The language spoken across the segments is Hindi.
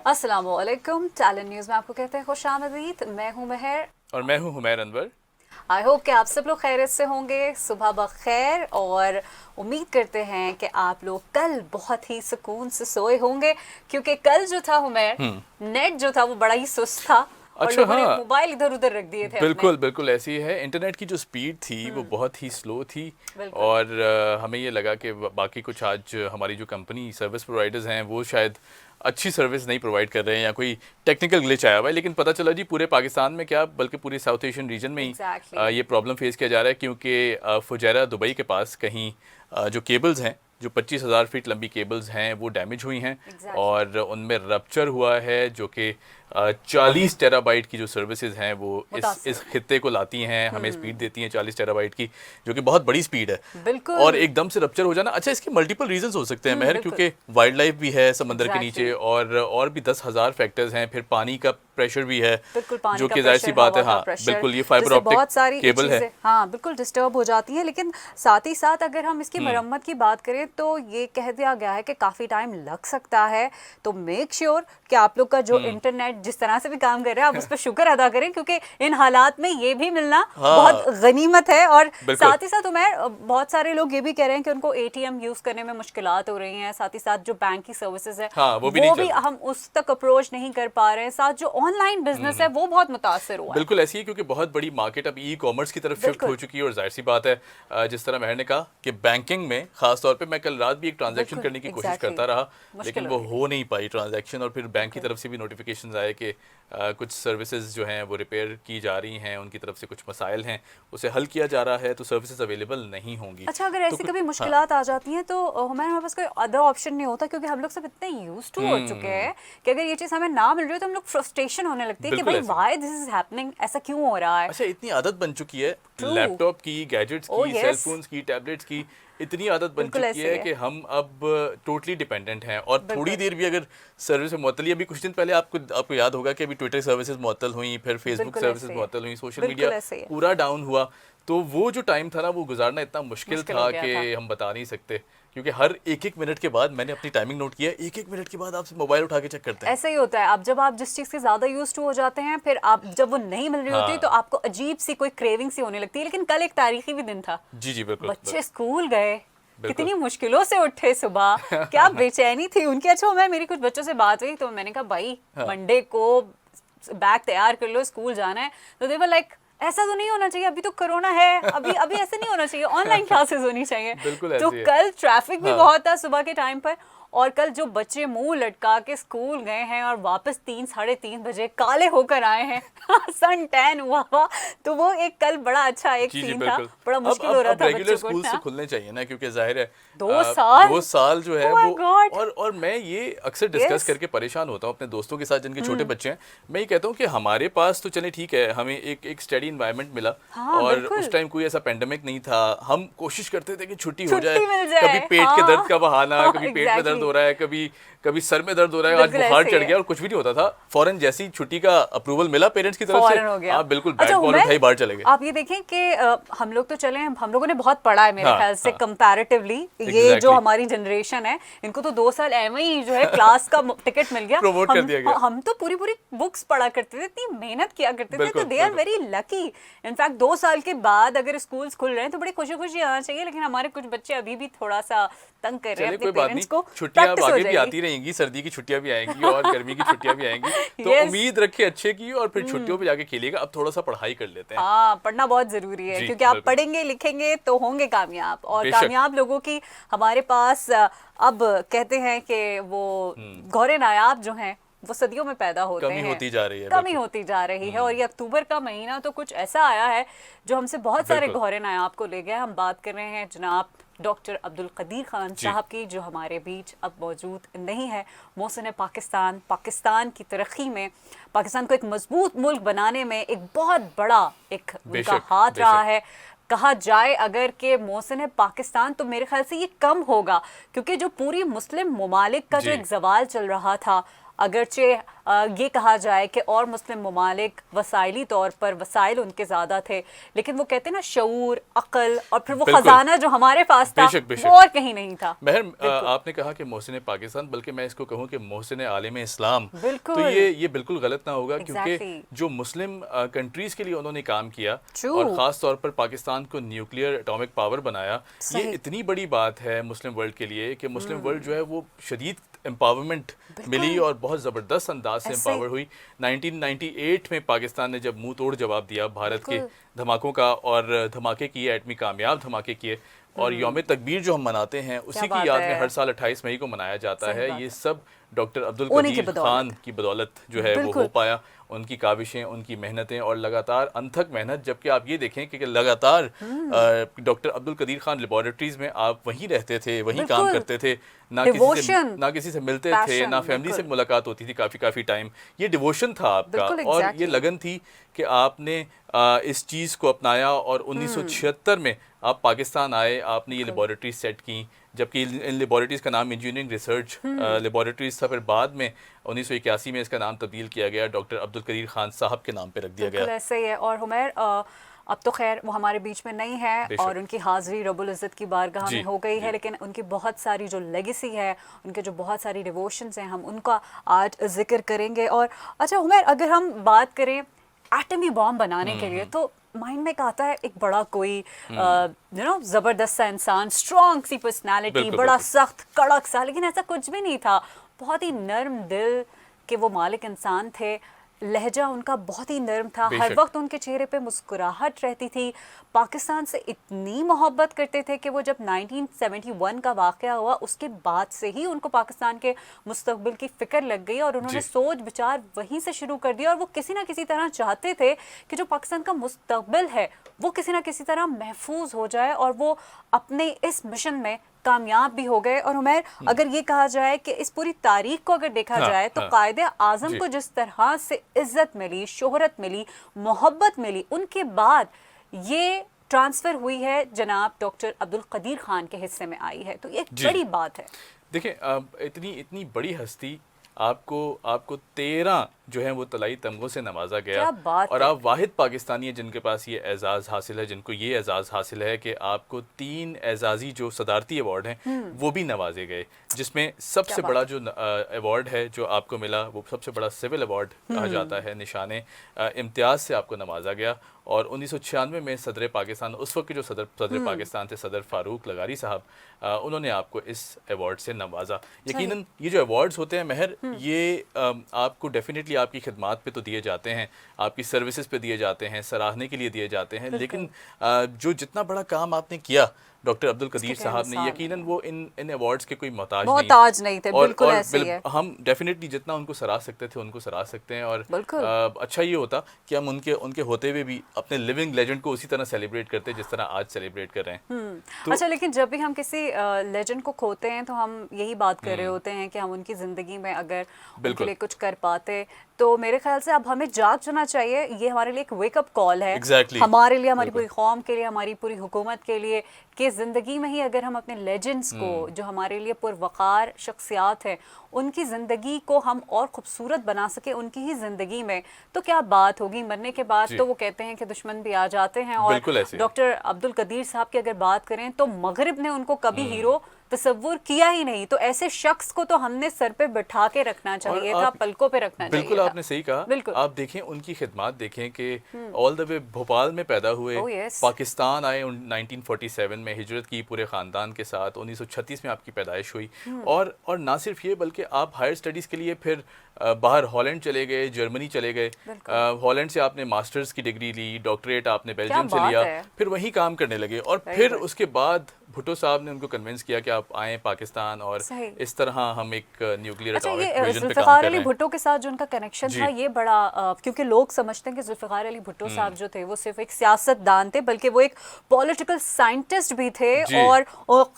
अस्सलामुअलैकुम। टैलेंट न्यूज़ में आपको कहते हैं खुशामदीद। मैं हूं महर और मैं हूं हुमैर अनवर। आई होप कि आप सब लोग खैरियत से होंगे। सुबह बखैर, और उम्मीद करते हैं कि आप लोग कल बहुत ही सुकून से सोए होंगे, क्योंकि कल जो था हुमैर, नेट जो था वो बड़ा ही सुस्त था और अच्छा, लोगों ने हाँ, मोबाइल इधर उधर रख दिए थे अपने। बिल्कुल बिल्कुल ऐसी ही है। इंटरनेट की जो स्पीड थी वो बहुत ही स्लो थी। बिल्कुल। और हमें ये लगा कि बाकी कुछ आज हमारी जो कंपनी सर्विस प्रोवाइडर्स हैं वो शायद अच्छी सर्विस नहीं प्रोवाइड कर रहे हैं या कोई टेक्निकल ग्लिच आया हुआ है, लेकिन पता चला जी पूरे पाकिस्तान में क्या बल्कि पूरे साउथ एशियन रीजन में ही एग्जैक्टली। ये प्रॉब्लम फेस किया जा रहा है, क्योंकि फुजैरा दुबई के पास कहीं जो केबल्स हैं, जो 25,000 फीट लंबी केबल्स हैं वो डैमेज हुई हैं। एग्जैक्टली। और उनमें रप्चर हुआ है, जो कि 40 टेराबाइट की जो सर्विसेज हैं वो इस खित्ते को लाती हैं, हमें स्पीड देती हैं 40 टेराबाइट की, जो कि बहुत बड़ी स्पीड है। बिल्कुल। और एकदम से रप्चर हो जाना, अच्छा, इसके मल्टीपल रीजंस हो सकते हैं महर, बिल्कुल। क्योंकि वाइल्ड लाइफ भी है समंदर के एग्जैक्टली। नीचे, और भी 10,000 फैक्टर्स हैं, फिर पानी का प्रेशर भी है, बिल्कुल, पानी जो का कि जाहिर सी प्रेशर, बात हवा है। का हाँ प्रेशर, बिल्कुल, ये फाइबर जिससे ऑप्टिक बहुत सारी केबल है। चीज़ें हाँ बिल्कुल डिस्टर्ब हो जाती हैं। लेकिन साथ ही साथ अगर हम इसकी मरम्मत की बात करें तो ये कह दिया गया है कि काफ़ी टाइम लग सकता है। तो मेक श्योर कि आप लोग का जो इंटरनेट जिस तरह से भी काम कर रहा है आप उस पर शुक्र अदा करें, क्योंकि इन हालात में ये भी मिलना बहुत हाँ गनीमत है। और बिल्कुल। साथ ही साथ मैं बहुत सारे लोग ये भी कह रहे हैं कि उनको एटीएम यूज़ करने में मुश्किलात हो रही हैं। साथ ही साथ जो बैंक की सर्विसेज है हाँ, वो भी नहीं चल रही। हम उस तक अप्रोच नहीं कर पा रहे हैं। साथ जो ऑनलाइन बिजनेस है वो बहुत मुतासर हुआ है। बिल्कुल ऐसी है, क्योंकि बहुत बड़ी मार्केट अब ई कॉमर्स की तरफ शिफ्ट बिल्कुल। हो चुकी है। और जाहिर सी बात है, जिस तरह महर ने कहा कि बैंकिंग में खास तौर पे मैं कल रात भी एक ट्रांजैक्शन बिल्कुल करने की कोशिश एग्जैक्टली। करता रहा, मुश्किल लेकिन हो वो रही थी। हो नहीं पाई ट्रांजैक्शन। और फिर बैंक की बिल्कुल। तरफ से भी नोटिफिकेशन आए कि कुछ सर्विसेज जो हैं वो रिपेयर की जा रही हैं, उनकी तरफ से कुछ मसाइल हैं, उसे हल किया जा रहा है, तो सर्विसेज अवेलेबल नहीं होंगी। अच्छा, अगर तो ऐसी फिर कभी हाँ। मुश्किलात आ जाती हैं तो हमारे पास कोई अदर ऑप्शन नहीं होता, क्योंकि हम लोग सब इतने यूज टू हो चुके हैं कि अगर ये चीज़ हमें ना मिल रही हो तो हम लोग फ्रस्ट्रेशन होने लगती है कि बिल्कुल भाई ऐसे ही। व्हाई दिस इज हैपनिंग, ऐसा क्यों हो रहा है। अच्छा, इतनी आदत बन चुकी है ट्रू। लैपटॉप की, गैजेट्स ओ की, सेल यस। फोन्स की, टैबलेट्स की, इतनी आदत बन बिल्कुल चुकी ऐसे ही है है। कि हम अब टोटली डिपेंडेंट हैं। और थोड़ी बिल्कुल। देर भी अगर सर्विस में मुअत्तली, अभी कुछ दिन पहले आपको याद होगा कि अभी ट्विटर सर्विसेज मुअत्तल हुई, फिर फेसबुक बिल्कुल सर्विसेज ऐसे ही है। मुअत्तल हुई, सोशल मीडिया बिल्कुल ऐसे ही है। पूरा डाउन हुआ। तो वो जो टाइम था ना, वो गुजारना इतना मुश्किल मुश्किल हो था गया कि था। हम बता नहीं सकते, क्योंकि हर एक एक मिनट के बाद, मैंने अपनी टाइमिंग नोट किया है, एक एक मिनट के बाद आप मोबाइल उठा के चेक करते हैं। ऐसा ही होता है। अब जब आप जिस चीज़ के ज़्यादा यूज टू हो जाते हैं, फिर आप जब वो नहीं मिल रही होती तो हाँ आपको अजीब सी कोई क्रेविंग सी होने लगती है। लेकिन कल एक तारीखी भी दिन था। जी जी, बिल्कुल बच्चे स्कूल गए, बिल्कुल। कितनी मुश्किलों से उठे सुबह, क्या बेचैनी थी उनकी। अच्छा, मैं मेरी कुछ बच्चों से बात हुई तो मैंने कहा भाई हाँ मंडे को बैग तैयार कर लो, स्कूल जाना है। तो दे वर लाइक ऐसा तो नहीं होना चाहिए, अभी तो कोरोना है, अभी अभी ऐसे नहीं होना चाहिए, ऑनलाइन क्लासेस होनी चाहिए। बिल्कुल तो ऐसी है। कल ट्रैफिक भी हाँ बहुत था सुबह के टाइम पर। और कल जो बच्चे मुंह लटका के स्कूल गए हैं और वापस 3 साढ़े 3 बजे काले होकर आए हैं सन टैन हुआ, तो वो एक कल बड़ा अच्छा एक जी जी, सीन था। बिल्कुल। बड़ा अब मुश्किल हो अब रहा अब था रेगुलर बच्चों को स्कूल तो उठना। खुलने चाहिए ना, क्योंकि जाहिर है 2 साल। 2 साल जो है ओह माय वो। गॉड। और मैं ये अक्सर डिस्कस यस। करके परेशान होता हूँ अपने दोस्तों के साथ जिनके छोटे बच्चे हैं। मैं ये कहता हूँ कि हमारे पास तो चले ठीक है, हमें एक स्टडी इन्वायरमेंट मिला, हाँ और बिल्कुल। उस टाइम कोई ऐसा पेंडेमिक नहीं था, हम कोशिश करते थे कि छुट्टी हो जाए। छुट्टी मिल कभी जाए, पेट के दर्द हाँ। का बहाना, हाँ कभी पेट में दर्द एग्जैक्टली। हो रहा है, कभी कभी सर में दर्द हो रहा है, आज बिल्कुल बुखार ऐसे ही चढ़ है। गया, और कुछ भी नहीं होता था, फौरन जैसी छुट्टी का अप्रूवल मिला पेरेंट्स की तरफ से, फौरन हो गया। आप बिल्कुल अच्छा बैट बॉल उमर, उठाई बाहर चले गए। आप ये देखें कि हम लोग तो चले, हम लोगों ने बहुत पढ़ा है मेरे हाँ ख्याल से हाँ, कंपैरेटिवली। ये जो एग्जैक्टली। हमारी जनरेशन है इनको तो 2 साल एवं ही जो है क्लास का टिकट मिल गया। प्रमोट कर दिया गया। हम तो पूरी पूरी बुक्स पढ़ा करते थे, इतनी मेहनत किया करते थे, तो बिल्कुल दे आर बिल्कुल। Very lucky. इनफैक्ट 2 साल के बाद अगर स्कूल्स खुल रहे हैं तो बड़ी खुशी खुशी आना चाहिए। लेकिन हमारे कुछ बच्चे अभी भी थोड़ा सा तंग कर रहे हैं चलिए अपने कोई बात नहीं, पेरेंट्स को। छुट्टियां अब प्रैक्टिस हो आगे भी जाएगी। आती रहेंगी, सर्दी की छुट्टियां भी आएंगी और गर्मी की छुट्टियां भी आएंगी। तो यस। उम्मीद रखिए अच्छे की, और फिर छुट्टियों पे जाके खेलिएगा। अब थोड़ा सा पढ़ाई कर लेते हैं। हाँ, पढ़ना बहुत जरूरी है, जी क्योंकि आप बिल्कुल। पढ़ेंगे लिखेंगे तो होंगे कामयाब। और बेशक। कामयाब लोगों की हमारे पास अब कहते हैं कि वो गौरे नायाब जो हैं वो सदियों में पैदा होते कमी हैं। होती जा रही है, कमी बिल्कुल। होती जा रही है। और ये अक्टूबर का महीना तो कुछ ऐसा आया है जो हमसे बहुत सारे बिल्कुल गौरे नायाब को ले गया। हम बात कर रहे हैं जनाब डॉक्टर अब्दुल कदीर खान जी। साहब की, जो हमारे बीच अब मौजूद नहीं है। मोहसिन पाकिस्तान की तरक्की में, पाकिस्तान को एक मजबूत मुल्क बनाने में एक बहुत बड़ा एक उनका बेशक हाथ रहा बेशक। है। कहा जाए अगर कि मोहसिन पाकिस्तान, तो मेरे ख्याल से ये कम होगा, क्योंकि जो पूरी मुस्लिम ममालिक का जो जी एक जवाल चल रहा था, अगरचे ये कहा जाए कि और मुस्लिम ममालिक वसाइली तौर पर वसाइल उनके ज़्यादा थे, लेकिन वो कहते हैं ना शऊर, अक्ल और फिर वो बिल्कुल। खजाना जो हमारे पास था बेशक। वो और कहीं नहीं था। महर, आपने कहा कि मोहसिन पाकिस्तान, बल्कि मैं इसको कहूँ कि मोहसिन आलिम इस्लाम, बिल्कुल। तो ये बिल्कुल गलत ना होगा, क्योंकि Exactly. जो मुस्लिम कंट्रीज के लिए उन्होंने काम किया True. और ख़ास तौर पर पाकिस्तान को न्यूक्लियर एटॉमिक पावर बनाया, ये सही। इतनी बड़ी बात है मुस्लिम वर्ल्ड के लिए कि मुस्लिम वर्ल्ड जो है वो शदीद एम्पावरमेंट मिली और बहुत ज़बरदस्त अंदाज से ऐसे। एम्पावर हुई। 1998 में पाकिस्तान ने जब मुंह तोड़ जवाब दिया भारत के बिल्कुल। धमाकों का, और धमाके किए, एटमी कामयाब धमाके किए, और यौम तकबीर जो हम मनाते हैं उसी की बात याद है। में हर साल 28 मई को मनाया जाता सही है। बात ये है। सब डॉक्टर अब्दुल उन्हीं की कदीर बदौलत। खान की बदौलत जो है वो बिल्कुल। हो पाया, उनकी काविशें, उनकी मेहनतें और लगातार अनथक मेहनत। जबकि आप ये देखें कि लगातार डॉक्टर अब्दुल कदीर खान लेबॉरेटरीज में आप वहीं रहते थे, वहीं काम बिल्कुल। करते थे, Devotion, ना किसी से मिलते थे, passion, ना फैमिली से बिल्कुल। मुलाकात होती थी काफ़ी टाइम। ये डिवोशन था आपका, बिल्कुल, और ये exactly। लगन थी कि आपने इस चीज़ को अपनाया, और 1976 में आप पाकिस्तान आए, आपने ये लेबॉरेटरी सेट की, जबकि इन लेबॉरेटरीज़ का नाम इंजीनियरिंग रिसर्च लेबॉरेटरीज़ था। फिर बाद में 1981 में इसका नाम तब्दील किया गया, डॉक्टर अब्दुल कदीर खान साहब के नाम पे रख दिया बिल्कुल गया। ऐसे ही है। और हुमैर, अब तो खैर वो हमारे बीच में नहीं है बेशक। और उनकी हाज़िरी रब्बुल इज़्ज़त की बारगाह जी, में हो गई है, जी। लेकिन उनकी बहुत सारी जो लेगेसी है, उनके जो बहुत सारी डिवोशंस हैं, हम उनका आज जिक्र करेंगे। और अच्छा हुमैर, अगर हम बात करें एटमी बॉम्ब बनाने के लिए, तो माइंड में एक आता है एक बड़ा कोई ज़बरदस्त सा इंसान, स्ट्रॉन्ग सी पर्सनैलिटी, बिल्कुल, बड़ा बिल्कुल। सख्त कड़क सा, लेकिन ऐसा कुछ भी नहीं था। बहुत ही नर्म दिल के वो मालिक इंसान थे। लहजा उनका बहुत ही नर्म था, हर बेशक। वक्त उनके चेहरे पे मुस्कुराहट रहती थी। पाकिस्तान से इतनी मोहब्बत करते थे कि वो जब 1971 का वाक़या हुआ, उसके बाद से ही उनको पाकिस्तान के मुस्तकबिल की फ़िक्र लग गई और उन्होंने जी। सोच विचार वहीं से शुरू कर दिया। और वो किसी ना किसी तरह चाहते थे कि जो पाकिस्तान का मुस्तकबिल है वो किसी ना किसी तरह महफूज हो जाए, और वो अपने इस मिशन में कामयाब भी हो गए। और उमर, अगर ये कहा जाए कि इस पूरी तारीख को अगर देखा हाँ, जाए, तो हाँ। कायदे आज़म जी। को जिस तरह से इज्जत मिली, शोहरत मिली, मोहब्बत मिली, उनके बाद ये ट्रांसफ़र हुई है जनाब डॉक्टर अब्दुल कदीर खान के हिस्से में आई है, तो ये एक जी। बड़ी बात है। देखिए, इतनी बड़ी हस्ती, आपको 13 जो है वो तलाई तमगों से नवाजा गया, क्या बात और है। आप वाहिद पाकिस्तानी हैं जिनके पास ये एजाज़ हासिल है, जिनको ये एजाज़ हासिल है कि आपको 3 एजाज़ी जो सदारती अवार्ड हैं वो भी नवाजे गए, जिसमें सबसे क्या बड़ा जो अवार्ड है जो आपको मिला वो सबसे बड़ा सिविल अवार्ड कहा जाता है, निशाने इम्तियाज़ से आपको नवाजा गया। और 1996 में सदर पाकिस्तान, उस वक्त के जो सदर पाकिस्तान थे, सदर फारूक लगारी साहब, उन्होंने आपको इस अवार्ड से नवाजा। यकीनन ये जो अवार्ड्स होते हैं महर, ये आपको डेफिनेटली आपकी खिदमात पे तो दिए जाते हैं, आपकी सर्विसेज पे दिए जाते हैं, सराहने के लिए दिए जाते हैं, लेकिन जो जितना बड़ा काम आपने किया डॉक्टर अब्दुल कदीर साहब ने, यकीनन वो इन अवार्ड्स के कोई मोहताज नहीं थे। बिल्कुल ऐसे ही है। हम डेफिनेटली जितना उनको सराह सकते थे उनको सराह सकते हैं, और अच्छा ये होता कि हम उनके होते हुए भी अपने लिविंग लेजेंड को उसी तरह सेलिब्रेट करते जिस तरह आज सेलिब्रेट कर रहे हैं। तो अच्छा, लेकिन जब भी हम किसी लेजेंड को खोते हैं तो हम यही बात कर रहे होते हैं कि हम उनकी ज़िंदगी में अगर उनके लिए कुछ कर पाते, तो मेरे ख्याल से अब हमें जाग जाना चाहिए। ये हमारे लिए एक वेकअप कॉल है, हमारे लिए, हमारी पूरी कौम के लिए, हमारी पूरी हुकूमत के लिए, कि ज़िंदगी में ही अगर हम अपने लेजेंड्स को, जो हमारे लिए पुरवकार शख्सियात हैं, उनकी ज़िंदगी को हम और ख़ूबसूरत बना सके उनकी ही ज़िंदगी में, तो क्या बात होगी। मरने के बाद तो वो कहते हैं कि दुश्मन भी आ जाते हैं। और डॉक्टर अब्दुल कदीर साहब की अगर बात करें तो मगरिब ने उनको कभी हीरो तसव्वुर किया ही नहीं, तो ऐसे शख्स को तो हमने सर पे बिठा के रखना चाहिए था, पलकों पे रखना चाहिए था। बिल्कुल आपने सही कहा। आप देखें उनकी खिदमत देखें कि ऑल द वे भोपाल में पैदा हुए, पाकिस्तान आए 1947 में, हिजरत की पूरे ख़ानदान के साथ, 1936 में आपकी पैदाइश हुई, और ना सिर्फ ये बल्कि आप हायर स्टडीज़ के लिए फिर बाहर हॉलैंड चले गए, जर्मनी चले गए, हॉलैंड से आपने मास्टर्स की डिग्री ली, डॉक्टरेट आपने बेल्जियम से लिया, फिर वहीं काम करने लगे, और फिर उसके बाद भुट्टो साहब ने उनको कन्विंस किया कि आप आएँ पाकिस्तान, और इस तरह हम एक न्यूक्लियर एटॉमिक विजन पे काम कर रहे हैं। भुट्टो के साथ जो उनका कनेक्शन था ये बड़ा, क्योंकि लोग समझते हैं कि जुल्फ़िकार अली भुट्टो साहब जो थे वो सिर्फ एक सियासतदान थे, बल्कि वो एक पॉलिटिकल साइंटिस्ट भी थे, और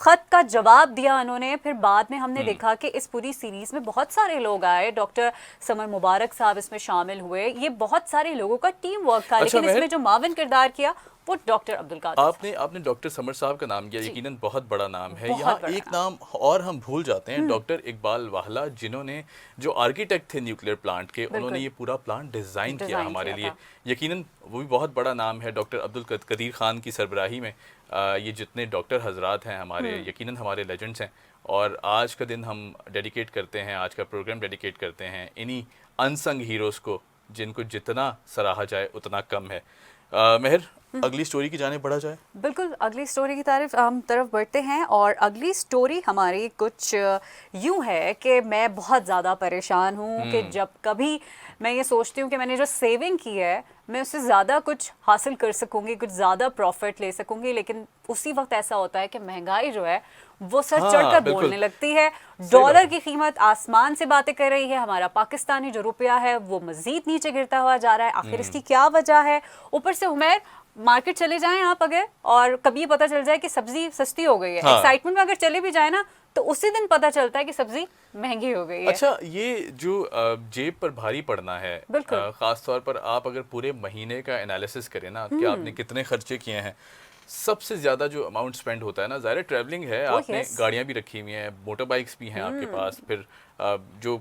ख़त का जवाब दिया उन्होंने। फिर बाद में हमने देखा कि इस पूरी सीरीज़ में बहुत सारे लोग आए, डॉक्टर समर मुबारक साहब इसमें शामिल हुए, ये बहुत सारे लोगों का टीम वर्क था, लेकिन इसमें जो माविन किरदार किया वो डॉक्टर अब्दुल कादिर आपने आपने डॉक्टर समर साहब का नाम किया, जी। यकीनन बहुत बड़ा नाम है। बहुत यहाँ बड़ा एक नाम और हम भूल जाते हैं, डॉक्टर इकबाल वाहला, जिन्होंने जो आर्किटेक्ट थे न्यूक्लियर प्लांट के, उन्होंने बिल्कुल ये पूरा प्लांट डिज़ाइन किया डिज़ाइन हमारे किया लिए। था। यकीनन वो भी बहुत बड़ा नाम है। डॉक्टर अब्दुल कदीर खान की सरबराही में ये जितने डॉक्टर हजरात हैं हमारे, यकीनन हमारे लेजेंड्स हैं। और आज का दिन हम डेडिकेट करते हैं, आज का प्रोग्राम डेडिकेट करते हैं इन्हीं अनसंग हीरोज़ को, जिनको जितना सराहा जाए उतना कम है। मेहर, अगली स्टोरी की जाने बढ़ा जाए। बिल्कुल, अगली स्टोरी की तरफ बढ़ते हैं। और अगली स्टोरी हमारी कुछ यूं है कि मैं बहुत ज़्यादा परेशान हूं कि जब कभी मैं ये सोचती हूँ कि मैंने जो सेविंग की है मैं उससे ज़्यादा कुछ हासिल कर सकूंगी, कुछ ज़्यादा प्रॉफिट ले सकूंगी, लेकिन उसी वक्त ऐसा होता है कि महंगाई जो है वो सर हाँ, चढ़कर बिल्कुल। बोलने लगती है। सही बात डॉलर है। की कीमत आसमान से बातें कर रही है, हमारा पाकिस्तानी जो रुपया है वो मजीद नीचे गिरता हुआ जा रहा है। आखिर इसकी क्या वजह है? ऊपर से उमर, मार्केट चले जाएं आप अगर, और कभी पता चल जाए कि सब्जी सस्ती हो गई है, हाँ। एक्साइटमेंट में अगर चले भी जाए ना, तो उसी दिन पता चलता है कि सब्जी महंगी हो गई है। अच्छा, ये जो जेब पर भारी पड़ना है, बिल्कुल। खास तौर पर आप अगर पूरे महीने का एनालिसिस करें ना कि आपने कितने खर्चे किए हैं, सबसे ज़्यादा जो अमाउंट स्पेंड होता है ना, ज़ाहिर ट्रैवलिंग है, आपने यस। गाड़ियाँ भी रखी हुई हैं, मोटर बाइक्स भी हैं आपके पास, फिर जो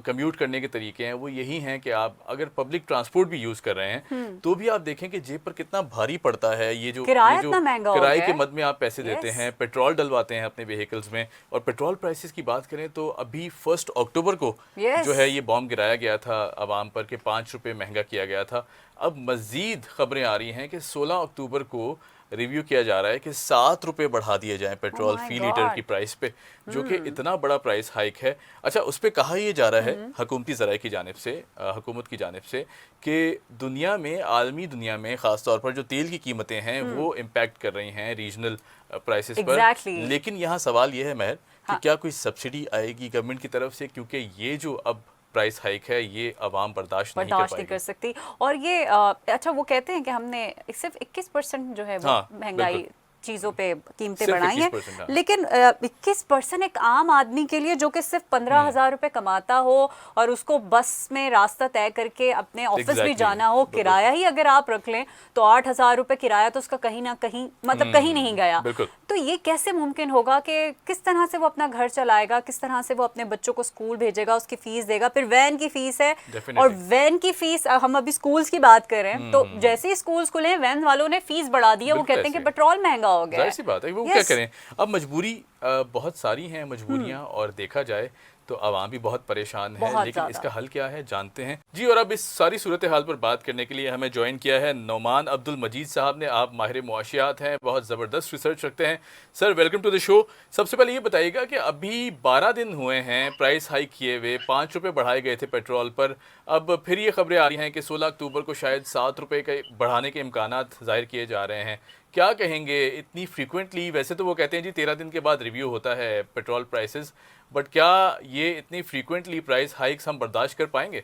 कम्यूट करने के तरीके हैं वो यही हैं कि आप अगर पब्लिक ट्रांसपोर्ट भी यूज़ कर रहे हैं तो भी आप देखें कि जेब पर कितना भारी पड़ता है। किराया ये जो इतना महंगा हो किराए गया के है। मद में आप पैसे देते यस। हैं, पेट्रोल डलवाते हैं अपने व्हीकल्स में। और पेट्रोल प्राइसेस की बात करें तो अभी 1 अक्टूबर को यस। जो है ये बॉम्ब गिराया गया था आवाम पर कि 5 रुपये महंगा किया गया था। अब मज़ीद खबरें आ रही हैं कि 16 अक्टूबर को रिव्यू किया जा रहा है कि 7 रुपये बढ़ा दिए जाएं पेट्रोल माय फी लीटर की गॉड। प्राइस पे, जो कि इतना बड़ा प्राइस हाइक है। अच्छा, उस पे कहा यह जा रहा है हुकूमती ज़राए की जानिब से, हुकूमत की जानिब से, कि दुनिया में, आलमी दुनिया में ख़ास तौर पर जो तेल की कीमतें हैं वो इम्पैक्ट कर रही हैं रीजनल प्राइसेस पर। एग्जैक्टली। लेकिन यहाँ सवाल ये है महर कि हाँ। क्या कोई सब्सिडी आएगी गवर्नमेंट की तरफ से, क्योंकि ये जो अब प्राइस हाइक है ये आवाम बर्दाश्त नहीं कर बर्दाश्त नहीं पाएगी। कर सकती। और ये अच्छा, वो कहते हैं कि हमने सिर्फ 21% जो है वो हाँ, महंगाई बिल्कुल। चीज़ों पे कीमतें सिर्फ बढ़ाई हैं, 21%, हाँ। लेकिन 21% एक आम आदमी के लिए जो कि सिर्फ 15,000 रुपये कमाता हो और उसको बस में रास्ता तय करके अपने ऑफिस भी एग्जैक्टली, जाना हो, बिल्कुल किराया ही अगर आप रख लें तो 8,000 रुपये किराया तो उसका कहीं ना कहीं, मतलब कहीं नहीं गया। बिल्कुल। तो ये कैसे मुमकिन होगा कि किस तरह से वो अपना घर चलाएगा, किस तरह से वो अपने बच्चों को स्कूल भेजेगा, उसकी फीस देगा, फिर वैन की फीस है। और Definitely। वैन की फीस, हम अभी स्कूल्स की बात कर रहे हैं, तो जैसे ही स्कूल्स खुले वैन वालों ने फीस बढ़ा दी है। वो बिल्कुल कहते हैं कि ऐसे। पेट्रोल महंगा हो गया जाहिर है। सी बात है, वो क्या Yes। करें। अब मजबूरी बहुत सारी हैं मजबूरियां, और देखा जाए तो आवाम भी बहुत परेशान है, बहुत लेकिन ज़्यादा। इसका हल क्या है जानते हैं जी। और अब इस सारी सूरत हाल पर बात करने के लिए हमें ज्वाइन किया है नौमान अब्दुल मजीद साहब ने। आप माहिर मुआशियात हैं, बहुत ज़बरदस्त रिसर्च रखते हैं। Sir, welcome to the show. सबसे पहले ये बताइएगा कि अभी 12 दिन हुए हैं प्राइस हाइक किए हुए, 5 रुपये बढ़ाए गए थे पेट्रोल पर, अब फिर ये खबरें आ रही हैं कि 16 अक्टूबर को शायद 7 रुपये के बढ़ाने के इम्कानात ज़ाहिर किए जा रहे हैं। क्या कहेंगे इतनी फ्रीक्वेंटली? वैसे तो वो कहते हैं जी 13 दिन के बाद रिव्यू होता है पेट्रोल प्राइसेस, बट क्या ये इतनी फ्रीक्वेंटली प्राइस हाइक्स हम बर्दाश्त कर पाएंगे?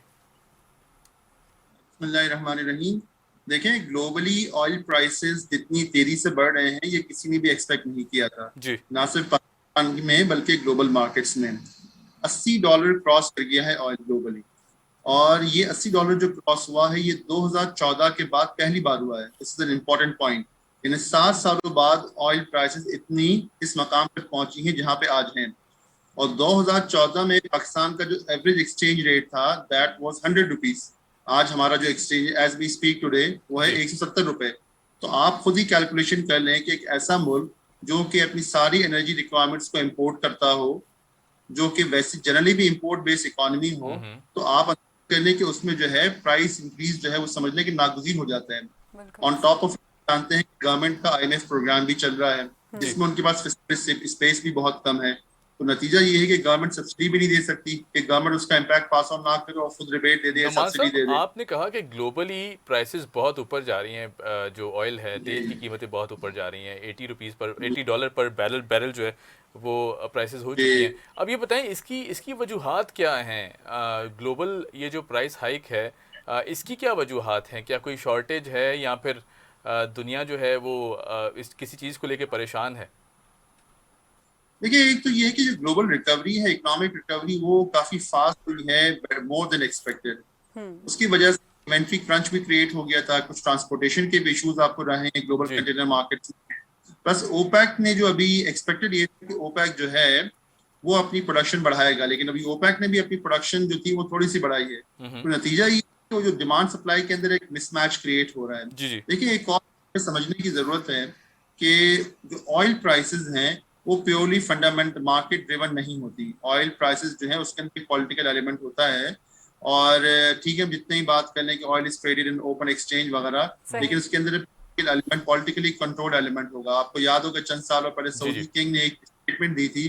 बिस्मिल्लाहिर्रहमानिर्रहीम। देखें, ग्लोबली ऑयल प्राइसेस जितनी तेजी से बढ़ रहे हैं ये किसी ने भी एक्सपेक्ट नहीं किया था, जी। ना सिर्फ पाकिस्तान में बल्कि ग्लोबल मार्केट्स में। $80 क्रॉस कर गया है ऑयल ग्लोबली, और ये $80 जो क्रॉस हुआ है ये 2014 के बाद पहली बार हुआ है। This is an important point. इन 7 सालों बाद ऑयल प्राइसेस इतनी इस मकाम पर पहुंची हैं जहां पे आज हैं। और 2014 में पाकिस्तान का जो एवरेज एक्सचेंज रेट था दैट वाज 100 रुपीज। आज हमारा जो exchange as we speak today वो है 170 रुपए। तो आप खुद ही कैलकुलेशन कर लें कि एक ऐसा मुल्क जो कि अपनी सारी एनर्जी रिक्वायरमेंट्स को इंपोर्ट करता हो, जो कि वैसे जनरली भी इंपोर्ट बेस्ड इकोनॉमी हो, तो आप कर लें कि उसमें जो है प्राइस इंक्रीज जो है वो समझ लें कि नागुज़ीर हो जाता है। ऑन टॉप ऑफ जानते हैं गवर्नमेंट का IMF प्रोग्राम भी चल रहा है जिसमें उनके पास स्पेस भी बहुत कम है। तो नतीजा ये है कि गवर्नमेंट सब्सिडी भी नहीं दे सकती, कि गवर्नमेंट उसका इम्पैक्ट पास ऑन ना करे और खुद रिबेट दे दे, सब्सिडी दे दे। आपने कहा कि ग्लोबली प्राइसेस बहुत ऊपर जा रही हैं, जो ऑयल है, तेल की कीमतें बहुत ऊपर जा रही हैं, $80 पर बैरल जो है वो प्राइसेस हो चुकी हैं। अब ये बताएं इसकी वजूहात क्या हैं? ग्लोबल ये जो प्राइस हाइक है, इसकी क्या वजूहात हैं? क्या कोई शॉर्टेज है, या फिर दुनिया जो है वो इस किसी चीज़ को लेकर परेशान है? देखिए, एक तो ये है कि जो ग्लोबल रिकवरी है, इकोनॉमिक रिकवरी, वो काफी फास्ट हुई है, मोर देन एक्सपेक्टेड। उसकी वजह से इन्वेंट्री क्रंच भी क्रिएट हो गया था, कुछ ट्रांसपोर्टेशन के भी इश्यूज आपको रहे हैं ग्लोबल जी। Container market. प्लस ओपेक ने जो अभी एक्सपेक्टेड ये था कि ओपेक जो है वो अपनी प्रोडक्शन बढ़ाएगा, लेकिन अभी ओपेक ने भी अपनी प्रोडक्शन जो थी वो थोड़ी सी बढ़ाई है। तो नतीजा ये है कि जो डिमांड सप्लाई के अंदर एक मिसमैच क्रिएट हो रहा है। जी जी देखिए एक और समझने की जरूरत है कि जो ऑयल प्राइसेस हैं वो प्योरली फंडामेंट मार्केट ड्रिवन नहीं होती। ऑयल प्राइसेस जो है उसके अंदर पॉलिटिकल एलिमेंट होता है, और ठीक है हम जितने ही बात कर लें कि oil is traded in open exchange वगैरह, लेकिन उसके अंदर एलिमेंट पॉलिटिकली कंट्रोल्ड एलिमेंट होगा। आपको याद होगा चंद सालों पहले सऊदी किंग ने एक स्टेटमेंट दी थी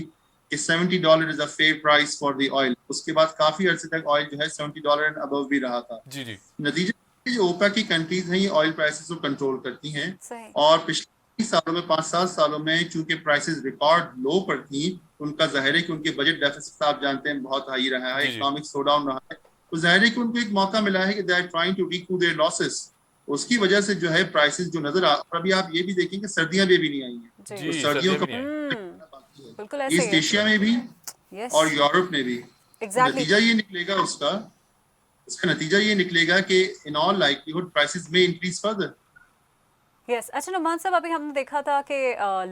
कि $70 is a fair price for the oil. उसके बाद काफी अरसे तक ऑयल जो है $70 एंड अबव भी रहा था। जी जी नतीजा जो ओपेक की कंट्रीज हैं ये ऑयल प्राइसेस को कंट्रोल करती हैं, सही। और पिछले सालों में 5-7 सालों में चूंकि प्राइसेस रिकॉर्ड लो पर थी, उनका जाहिर है कि उनके बजट डेफिसिट आप जानते हैं बहुत हाई रहा है, इकोनॉमिक स्लो डाउन रहा है, तो जाहिर है कि उनको एक मौका मिला है कि they are trying to recoup their losses. उसकी वजह से जो है प्राइसेस जो नजर आ, और अभी आप ये भी देखेंगे सर्दियां भी नहीं आई हैं, जी। तो जी, सर्दियों का सर्दियां भी हैं। बिल्कुल ऐसे ईस्ट ही एशिया में भी है। और यूरोप में भी। एग्जैक्टली। नतीजा ये निकलेगा उसका नतीजा ये निकलेगा कि इन ऑल लाइकलीहुड प्राइसेस में इंक्रीज फर्दर। यस। अच्छा नुमान साहब, अभी हमने देखा था कि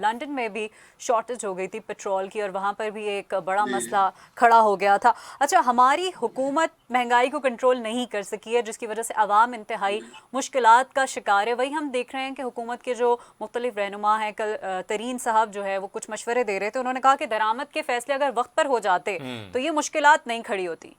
लंदन में भी शॉर्टेज हो गई थी पेट्रोल की, और वहाँ पर भी एक बड़ा मसला खड़ा हो गया था। अच्छा, हमारी हुकूमत महंगाई को कंट्रोल नहीं कर सकी है, जिसकी वजह से आवाम इंतहाई मुश्किलात का शिकार है। वही हम देख रहे हैं कि हुकूमत के जो मुख्तलिफ रहनुमा हैं, कल तरीन साहब जो है वो कुछ मशवरे दे रहे थे। उन्होंने कहा कि दरामद के फैसले अगर वक्त पर हो जाते तो ये मुश्किलात नहीं खड़ी होती।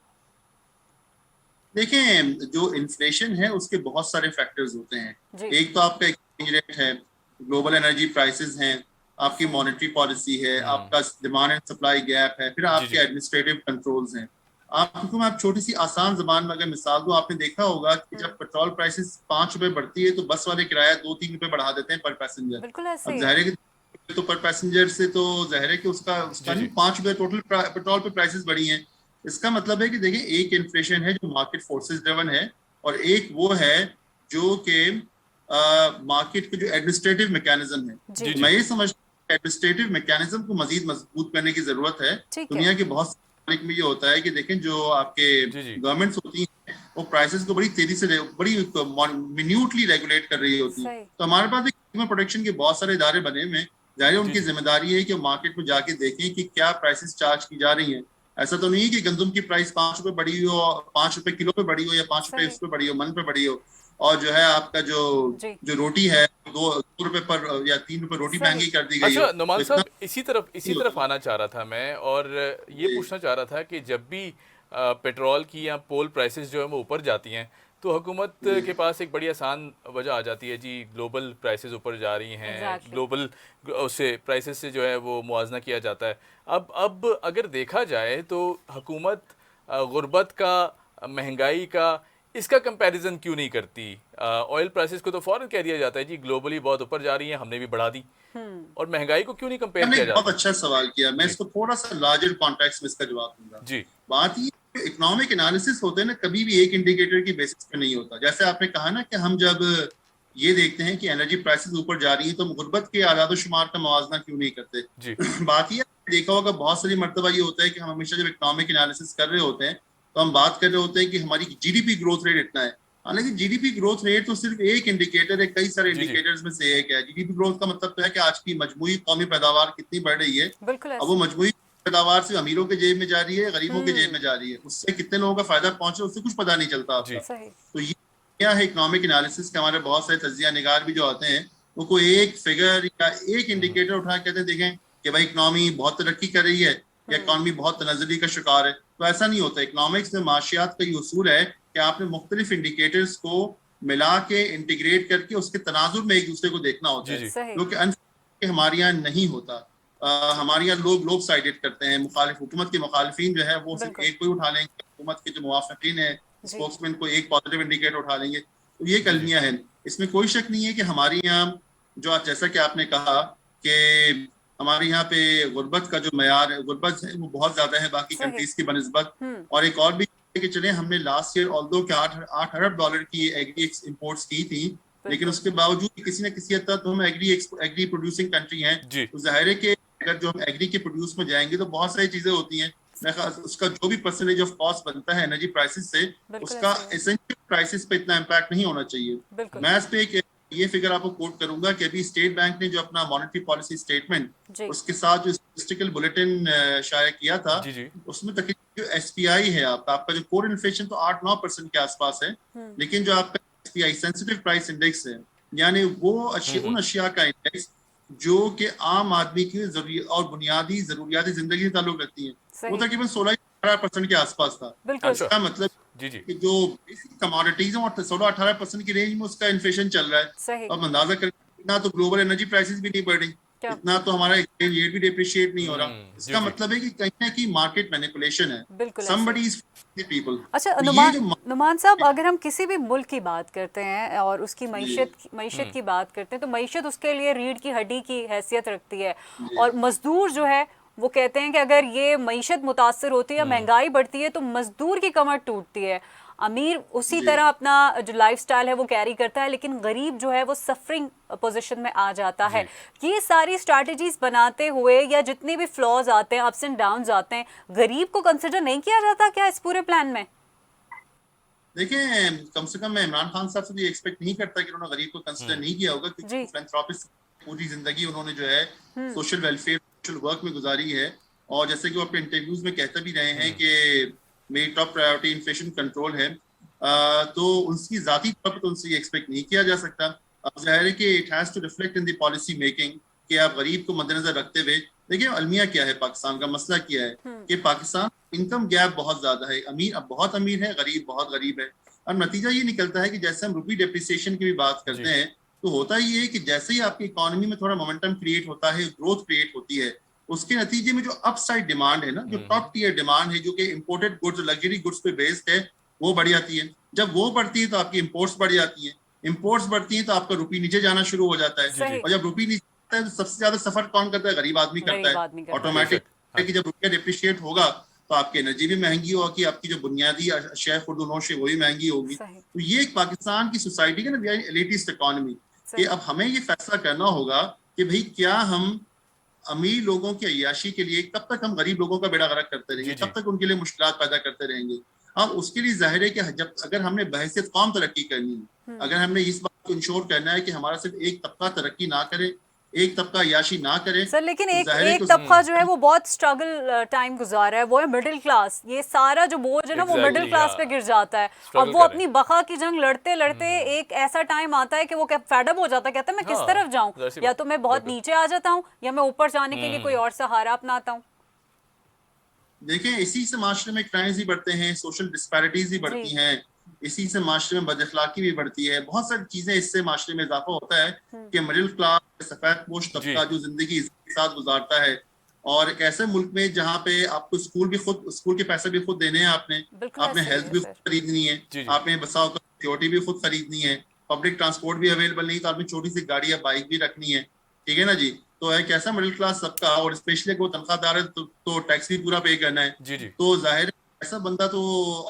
देखें जो इन्फ्लेशन है उसके बहुत सारे फैक्टर्स होते हैं। एक तो आपका एक्सचेंज रेट है, ग्लोबल एनर्जी प्राइसेस हैं, आपकी मॉनेटरी पॉलिसी है, आपका डिमांड एंड सप्लाई गैप है, फिर आपके एडमिनिस्ट्रेटिव कंट्रोल्स हैं। आपको मैं छोटी सी आसान जबान में अगर मिसाल दूं, आपने देखा होगा कि जब पेट्रोल प्राइसेस 5 रुपए बढ़ती है तो बस वाले किराया 2-3 रुपए बढ़ा देते हैं पर पैसेंजर। बिल्कुल ऐसे अब ही। जाहिर है तो पर पैसेंजर से तो जाहिर है कि उसका 5 रुपए टोटल पेट्रोल पे प्राइसेस बढ़ी हैं। इसका मतलब है कि देखिए एक इन्फ्लेशन है जो मार्केट फोर्सेस ड्रिवन है, और एक वो है जो कि मार्केट के जो एडमिनिस्ट्रेटिव मैकेनिज्म है। मैं ये समझता हूं एडमिनिस्ट्रेटिव मैकेनिज्म को मजीद मजबूत करने की जरूरत है। दुनिया के बहुत सारे मुल्क में ये होता है कि देखें जो आपके गवर्नमेंट्स होती हैं वो प्राइसेस को बड़ी तेजी से बड़ी मिन्यूटली रेगुलेट कर रही होती है। तो हमारे पास कंज्यूमर प्रोटेक्शन के बहुत सारे इदारे बने हुए हैं, जाहिर है उनकी जिम्मेदारी है कि मार्केट में जाके देखें कि क्या प्राइसेस चार्ज की जा रही हैं। ऐसा तो नहीं है कि गंदम की प्राइस 5 रुपए बढ़ी हो, 5 रुपए किलो पे बढ़ी हो, या 5 रुपए इस पे बढ़ी हो, मन पे बढ़ी हो, और जो है आपका जो रोटी है 2 रुपए पर या 3 रुपए रोटी महंगी कर दी गई। अच्छा नुमान साहब, इसी तरफ आना चाह रहा था मैं, और ये पूछना चाह रहा था कि जब भी पेट्रोल की या पोल प्राइसेस जो है वो ऊपर जाती हैं तो हुकूमत के पास एक बड़ी आसान वजह आ जाती है जी, ग्लोबल प्राइसेस ऊपर जा रही हैं, ग्लोबल उससे प्राइसेस से जो है वो मुआवजा किया जाता है। अब अगर देखा जाए तो हुकूमत गुर्बत का, महंगाई का, इसका कंपैरिजन क्यों नहीं करती? ऑयल प्राइसेस को तो फौरन कह दिया जाता है जी ग्लोबली बहुत ऊपर जा रही है, हमने भी बढ़ा दी, और महंगाई को क्यों नहीं कंपेयर किया जाता? बहुत अच्छा सवाल किया। मैं इसको थोड़ा सा लार्जर कॉन्टेक्स्ट में इसका जवाब दूंगा। जी, बात ये इकोनॉमिक एनालिसिस होते हैं ना, कभी भी एक इंडिकेटर की बेसिस पे नहीं होता। जैसे आपने कहा ना कि हम जब ये देखते हैं कि एनर्जी प्राइसेस ऊपर जा रही है तो गुर्बत के आदाद शुमार का मुआवजा क्यों नहीं करते। जी। बात ये देखा होगा बहुत सारी मरतबा ये होता है कि हम हमेशा जब इकोनॉमिक एनालिसिस कर रहे होते हैं तो हम बात कर रहे होते हैं कि हमारी जीडीपी ग्रोथ रेट इतना है। हालांकि जीडीपी ग्रोथ रेट तो सिर्फ एक इंडिकेटर है, कई सारे इंडिकेटर्स में से एक है। जीडीपी ग्रोथ का मतलब तो है कि आज की मजमूई कौमी पैदावार कितनी बढ़ रही है। अब वो मजमूई पैदावार से अमीरों के जेब में जा रही है, गरीबों के जेब में जा रही है, उससे कितने लोगों का फायदा पहुंचे उससे कुछ पता नहीं चलता आपका। तो ये क्या है इकोनॉमिक एनालिसिस के हमारे बहुत सारे तजिया निगार भी जो आते हैं वो कोई एक फिगर या एक इंडिकेटर उठा कहते हैं देखें कि भाई इकोनॉमी बहुत तरक्की कर रही है या इकोनॉमी बहुत तनज़्ज़ुली का शिकार है। तो ऐसा नहीं होता। इकोनॉमिक्स में माशियात का ये उसूल है कि आपने मुख्तलिफ इंडिकेटर्स को मिला के इंटीग्रेट करके उसके तनाजुर में एक दूसरे को देखना होता है, जो कि हमारे यहाँ नहीं होता। हमारे यहाँ लोग लोग साइडेड करते हैं। हुकूमत के मुखालिफिन जो है वो सिर्फ एक को ही उठा लेंगे, हुकूमत के जो मुवाफिकीन है स्पोक्समैन को एक पॉजिटिव इंडिकेटर उठा लेंगे। तो ये कलमियां हैं, इसमें कोई शक नहीं है कि हमारे यहाँ जो जैसा कि आपने कहा कि हमारे यहाँ पे गुर्बत का जो मयार है, गुर्बत है वो बहुत ज्यादा है बाकी कंट्रीज की बनिस्बत। और एक और भी कि चले हमने लास्ट ईयर ऑल्दो के 8 अरब डॉलर की एग्री इंपोर्ट्स की थी, लेकिन उसके बावजूद किसी न किसी हद तक तो हम एग्री प्रोड्यूसिंग कंट्री हैं। तो जाहिर है कि अगर जो हम एग्री के प्रोड्यूस में जाएंगे तो बहुत सारी चीजें होती हैं। उसका जो भी परसेंटेज ऑफ कॉस्ट बनता है एनर्जी प्राइसेस से, उसका एसेंशियल प्राइसेस पे इतना इम्पैक्ट नहीं होना चाहिए। बिल्कुल मैं इस पे एक ये फिगर आपको कोट करूंगा कि अभी स्टेट बैंक ने जो अपना मॉनेटरी पॉलिसी स्टेटमेंट जी उसके साथ जो स्टैटिस्टिकल बुलेटिन शाया किया था, जी जी उसमें तकरीबन जो एसपीआई है आपका जो कोर इन्फ्लेशन तो 8-9% के आसपास है, लेकिन जो आपका एसपीआई सेंसिटिव प्राइस इंडेक्स है, यानी वो उन अशिया का इंडेक्स जो कि आम आदमी की जरूरी और बुनियादी जरूरियाती जिंदगी से ताल्लुक रखती है, वो सही तकरीबन 16-18% के आसपास था। बिल्कुल अच्छा इसका मतलब जी जी कि जो बेसिक कमोडिटीज हैं और 16-18% की रेंज में उसका इन्फ्लेशन चल रहा है। सही अब अंदाजा करें, इतना तो ग्लोबल एनर्जी प्राइसेस भी नहीं बढ़ रही, क्या इतना तो हमारा एक्सचेंज रेट भी डिप्रिशिएट नहीं हो रहा। जी इसका जी मतलब है कि कहीं ना कहीं मार्केट मैनिपुलेशन है, बिल्कुल ऐसे समबडी इज पीपल। अच्छा तो ये नुमान जो नुमान साहब, अगर हम किसी भी मुल्क की बात करते हैं और उसकी जी मईशत की बात करते हैं, तो मईशत उसके लिए रीढ़ की हड्डी की हैसियत रखती है। जी और मजदूर जो है वो कहते हैं कि अगर ये मईशत मुतासर होती है, महंगाई बढ़ती है, तो मजदूर की कमर टूटती है। अमीर उसी जी तरह अपना जो लाइफस्टाइल है वो कैरी करता है, लेकिन गरीब जो है वो सफरिंग पोजीशन में आ जाता है। ये सारी स्ट्रैटेजीज बनाते हुए या जितने भी फ्लॉज आते हैं, अप्स एंड डाउन्स आते हैं, गरीब को कंसिडर नहीं किया जाता क्या इस पूरे प्लान में? देखिए, कम से कम मैं इमरान खान साहब से भी एक्सपेक्ट नहीं करता कि उन्होंने गरीब को कंसिडर नहीं किया होगा, जी क्योंकि फिलैंथ्रोपिस्ट पूरी जिंदगी उन्होंने जो है सोशल वेलफेयर सोशल वर्क में गुजारी है। और जैसे कि वो अपने इंटरव्यूज में कहते भी रहे हैं कि मेरी टॉप प्रायोरिटी इन्फ्लेशन कंट्रोल है, तो उनकी जाती तौर पर तो उनसे एक्सपेक्ट नहीं किया जा सकता। अब जाहिर है कि it has to reflect in the policy making कि आप गरीब को मद्देनजर रखते हुए देखिए, अलमिया क्या है, पाकिस्तान का मसला क्या है कि पाकिस्तान इनकम गैप बहुत ज्यादा है, अमीर अब बहुत अमीर है, गरीब बहुत गरीब है। और नतीजा ये निकलता है कि जैसे हम रुपी डेप्रिसिएशन की भी बात करते हैं, तो होता ये है कि जैसे ही आपकी इकोनॉमी में थोड़ा मोमेंटम क्रिएट होता है, ग्रोथ क्रिएट होती है, उसके नतीजे में जो अपसाइड डिमांड है ना, जो टॉप टियर डिमांड है, जो कि इंपोर्टेड गुड्स लग्जरी गुड्स पे बेस्ड है, वो बढ़ जाती है। जब वो बढ़ती है तो आपकी इंपोर्ट्स बढ़ जाती है, इंपोर्ट्स बढ़ती है तो आपका रुपी नीचे जाना शुरू हो जाता है। और जब रुपी नीचे जाता है तो सबसे ज्यादा सफर कौन करता है? गरीब आदमी करता गरीब है। आदमी करता है। ऑटोमेटिक कि जब रुपया डिप्रिशिएट होगा तो आपकी एनर्जी भी महंगी होगी, आपकी जो बुनियादी अशिया खुर्दनोश है वो भी महंगी होगी। तो ये एक पाकिस्तान की सोसाइटी का ना एलिटिस्ट इकोनॉमी कि अब हमें ये फैसला करना होगा कि भाई क्या हम अमीर लोगों की अय्याशी के लिए कब तक हम गरीब लोगों का बेड़ा गर्क करते रहेंगे, कब तक उनके लिए मुश्किलात पैदा करते रहेंगे। अब उसके लिए जाहिर है कि जब अगर हमने बहसियत कौम तरक्की करनी है, अगर हमने इस बात को इंश्योर करना है कि हमारा सिर्फ एक तबका तरक्की ना करे, एक तबका अय्याशी ना करे, सर, लेकिन तो एक तबका जो है वो बहुत स्ट्रगल टाइम गुजार रहा है, वो है मिडिल क्लास। ये सारा जो बोझ है ना वो मिडिल क्लास पे गिर जाता है। अब वो अपनी बका की जंग लड़ते लड़ते एक ऐसा टाइम आता है कि वो फेडअप हो जाता है, कहता है मैं किस तरफ जाऊं, या तो मैं बहुत नीचे आ जाता हूँ या मैं ऊपर जाने के लिए कोई और सहारा अपनाता हूँ। देखिए, इसी से माशरे में क्राइम्स भी बढ़ते हैं, सोशल डिस्पैरिटीज भी बढ़ती हैं, इसी से माशरे में बदअखलाकी भी बढ़ती है, बहुत सारी चीजें, इससे माशरे में इजाफा होता है कि मिडिल क्लास सफेद पोश तबका जो जिंदगी के साथ गुजारता है, और एक ऐसे मुल्क में जहाँ पे आपको स्कूल के पैसे भी खुद देने हैं, आपने हेल्थ भी खुद खरीदनी है, आपने बसाओ का सिक्योरिटी भी खुद खरीदनी है, पब्लिक ट्रांसपोर्ट भी अवेलेबल नहीं तो आपने छोटी सी गाड़ी या बाइक भी रखनी है, ठीक है ना जी। तो एक ऐसा मिडिल क्लास सबका, और स्पेशली वो तनख्वाहदार है तो टैक्स भी पूरा पे करना है। तो जाहिर है ऐसा बंदा तो,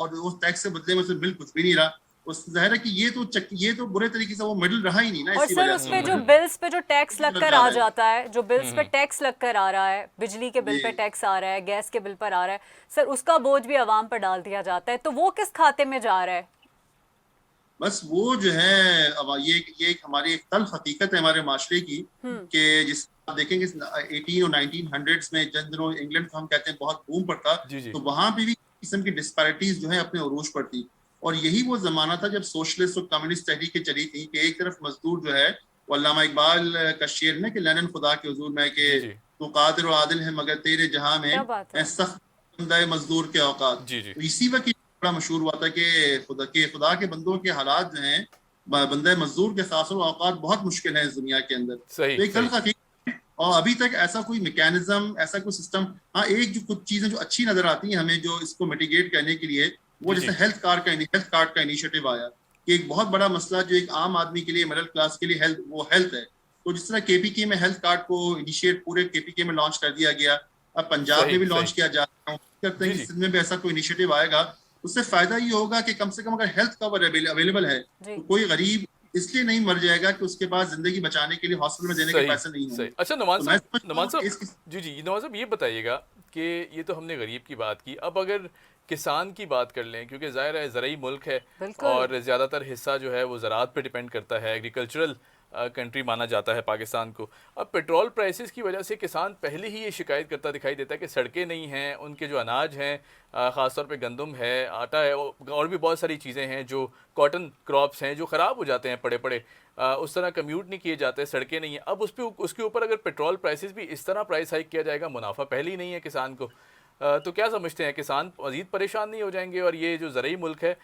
और उस टैक्स से बदले में बिल कुछ भी नहीं रहा, उस जाहिर है कि ये तो बुरे तरीके से वो मिडिल रहा ही नहीं ना। और सर, उस पे जो बिल्स पे जो टैक्स लगकर आ जाता है, जो बिल्स पे टैक्स लगकर आ रहा है, बिजली के बिल पे टैक्स आ रहा है, गैस के बिल पर आ रहा है, सर उसका बोझ भी आवाम पर डाल दिया जाता है, तो वो किस खाते में जा रहा है? बस वो जो है, अब ये एक हमारी एक तल्ख हकीकत है हमारे माशरे की, कि जिस आप देखेंगे 18 और 1900s में जिन दिनों इंग्लैंड को हम कहते हैं बहुत बूम पड़ता, तो वहां पे भी किस्म की डिस्पैरिटीज जो है अपने उरूज पर थी। और यही वो जमाना था जब सोशलिस्ट और कम्युनिस्ट तहरीकें चली थी कि एक तरफ मजदूर जो है, वो अल्लामा इकबाल का शेर ना कि लनन खुदा के हुजूर में कि तो कादिर और आदिल है मगर तेरे जहां में सख्त बंदा मजदूर के औकात। तो इसी वक्त बड़ा मशहूर हुआ था कि खुदा के बंदों के हालात जो हैं, बंदे मजदूर के खास औकात बहुत मुश्किल है इस दुनिया के अंदर। और अभी तक ऐसा कोई मैकेनिज्म, ऐसा कोई सिस्टम, हाँ एक जो कुछ चीजें जो अच्छी नजर आती हैं हमें जो इसको मिटिगेट करने के लिए, वो जैसे हेल्थ कार्ड का इनिशिएटिव आया कि एक बहुत बड़ा मसला जो एक आम आदमी के लिए, मिडिल क्लास के लिए हेल्थ है। तो जिस तरह केपीके में हेल्थ कार्ड को इनिशिएट पूरे केपीके में लॉन्च कर दिया गया, अब पंजाब में भी लॉन्च किया जा रहा है, करते हैं कि सिंध में भी ऐसा कोई इनिशिएटिव आएगा। उससे फायदा ये होगा कि कम से कम अगर हेल्थ कवर अवेलेबल है तो कोई गरीब इसलिए नहीं मर जाएगा कि उसके पास जिंदगी बचाने के लिए हॉस्पिटल में देने के पैसे नहीं होंगे। अच्छा नवाज साहब, जी नवाज साहब ये बताइएगा कि ये तो हमने गरीब की बात की, अब अगर किसान की बात कर लें, क्योंकि ज़ाहिर है ज़रूरी मुल्क है बिल्कुल। और ज़्यादातर हिस्सा जो है वो ज़राअत पे डिपेंड करता है, एग्रीकल्चरल कंट्री माना जाता है पाकिस्तान को। अब पेट्रोल प्राइसेस की वजह से किसान पहले ही ये शिकायत करता दिखाई देता है कि सड़कें नहीं हैं, उनके जो अनाज हैं, ख़ासतौर पे गंदम है, आटा है और भी बहुत सारी चीज़ें हैं, जो कॉटन क्रॉप्स हैं जो ख़राब हो जाते हैं पड़े पड़े, उस तरह कम्यूट नहीं किए जाते, सड़कें नहीं हैं। अब उसके ऊपर अगर पेट्रोल प्राइसेस भी इस तरह प्राइस हाइक किया जाएगा, मुनाफा पहले ही नहीं है किसान को, तो क्या समझते हैं, किसान मज़ीद परेशान नहीं हो जाएंगे? और ये जो ज़रूरी मुल्क है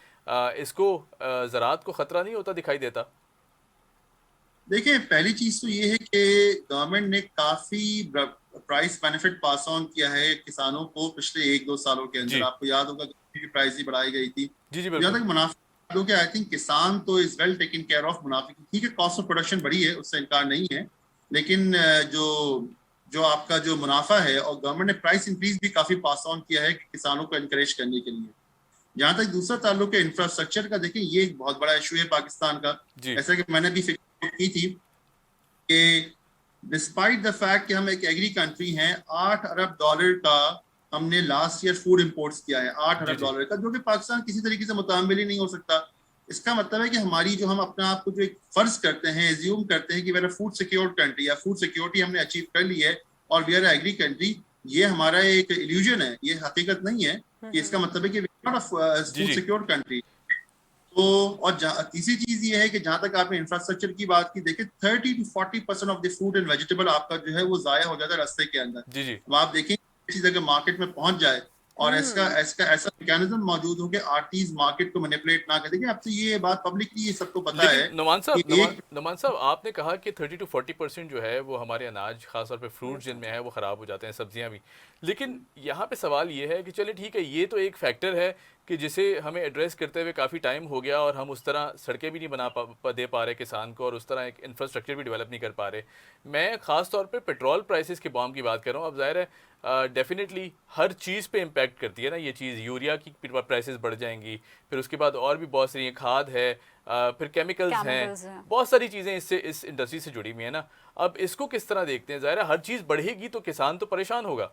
इसको ज़राअत को ख़तरा नहीं होता दिखाई देता? देखिए, पहली चीज तो ये है कि गवर्नमेंट ने काफी प्राइस बेनिफिट पास ऑन किया है किसानों को पिछले 1-2 सालों के अंदर। जी आपको याद होगा कि प्राइस भी बढ़ाई गई थी। जी जी जहाँ बिल्कुल। तक मुनाफा के, आई थिंक किसान तो is well taken care of. मुनाफे की ठीक है, कॉस्ट ऑफ प्रोडक्शन बढ़ी है, उससे इनकार नहीं है, लेकिन जो जो आपका जो मुनाफा है, और गवर्नमेंट ने प्राइस इंक्रीज भी काफी पास ऑन किया है किसानों को एनकरेज करने के लिए। जहां तक दूसरा ताल्लुक है इंफ्रास्ट्रक्चर का, देखिए ये एक बहुत बड़ा इशू है पाकिस्तान का। जी ऐसा कि मैंने भी फिक्र की थी कि डिस्पाइट द फैक्ट कि हम एक एग्री कंट्री हैं, $8 अरब का हमने लास्ट ईयर फूड इंपोर्ट्स किया है, $8 जी जी अरब का, जो कि पाकिस्तान किसी तरीके से मुताबिल ही नहीं हो सकता। इसका मतलब है कि हमारी जो हम अपने आप को जो एक फर्ज करते हैं, एज्यूम करते हैं कि वेर फूड सिक्योर कंट्री या फूड सिक्योरिटी हमने अचीव कर ली है और वी आर एग्री कंट्री, ये हमारा एक इल्यूजन है, ये हकीकत नहीं है कि इसका मतलब है कि वी आर नॉट जी फूड जी सिक्योर कंट्री। तो और तीसरी चीज ये है कि जहां तक आपने इंफ्रास्ट्रक्चर की बात की, देखिए 30 to 40% of the food and vegetable आपका जो है वो जाया हो जाता है रास्ते के अंदर। जी जी अब आप देखें चीज अगर मार्केट में पहुंच जाए और इसका इसका ऐसा मैकेनिज्म मौजूद हो कि आरटीज मार्केट को मैनिपुलेट ना कर। देखिए, अब तो ये बात पब्लिकली ये सबको पता है लेकिन नुमान कि साहब, एक नुमान साहब, आपने कहा कि 30 to 40% जो है वो हमारे अनाज, खासतौर पे फ्रूट जिनमें है वो ख़राब हो जाते हैं, सब्जियां भी। लेकिन यहाँ पे सवाल ये है कि चलिए ठीक है, ये तो एक फैक्टर है कि जिसे हमें एड्रेस करते हुए काफ़ी टाइम हो गया और हम उस तरह सड़कें भी नहीं दे पा रहे किसान को, और उस तरह एक इंफ्रास्ट्रक्चर भी डेवलप नहीं कर पा रहे। मैं ख़ास तौर पे पेट्रोल प्राइसेस के बॉम की बात कर रहा हूँ। अब ज़ाहिर है डेफिनेटली हर चीज़ पे इम्पैक्ट करती है ना ये चीज़। यूरिया की प्राइसेस बढ़ जाएंगी, फिर उसके बाद और भी बहुत सारी खाद है, फिर केमिकल्स केमिकल्स हैं, हैं। बहुत सारी चीज़ें इससे इस इंडस्ट्री से जुड़ी हुई है ना। अब इसको किस तरह देखते हैं? ज़ाहिर है हर चीज़ बढ़ेगी तो किसान तो परेशान होगा।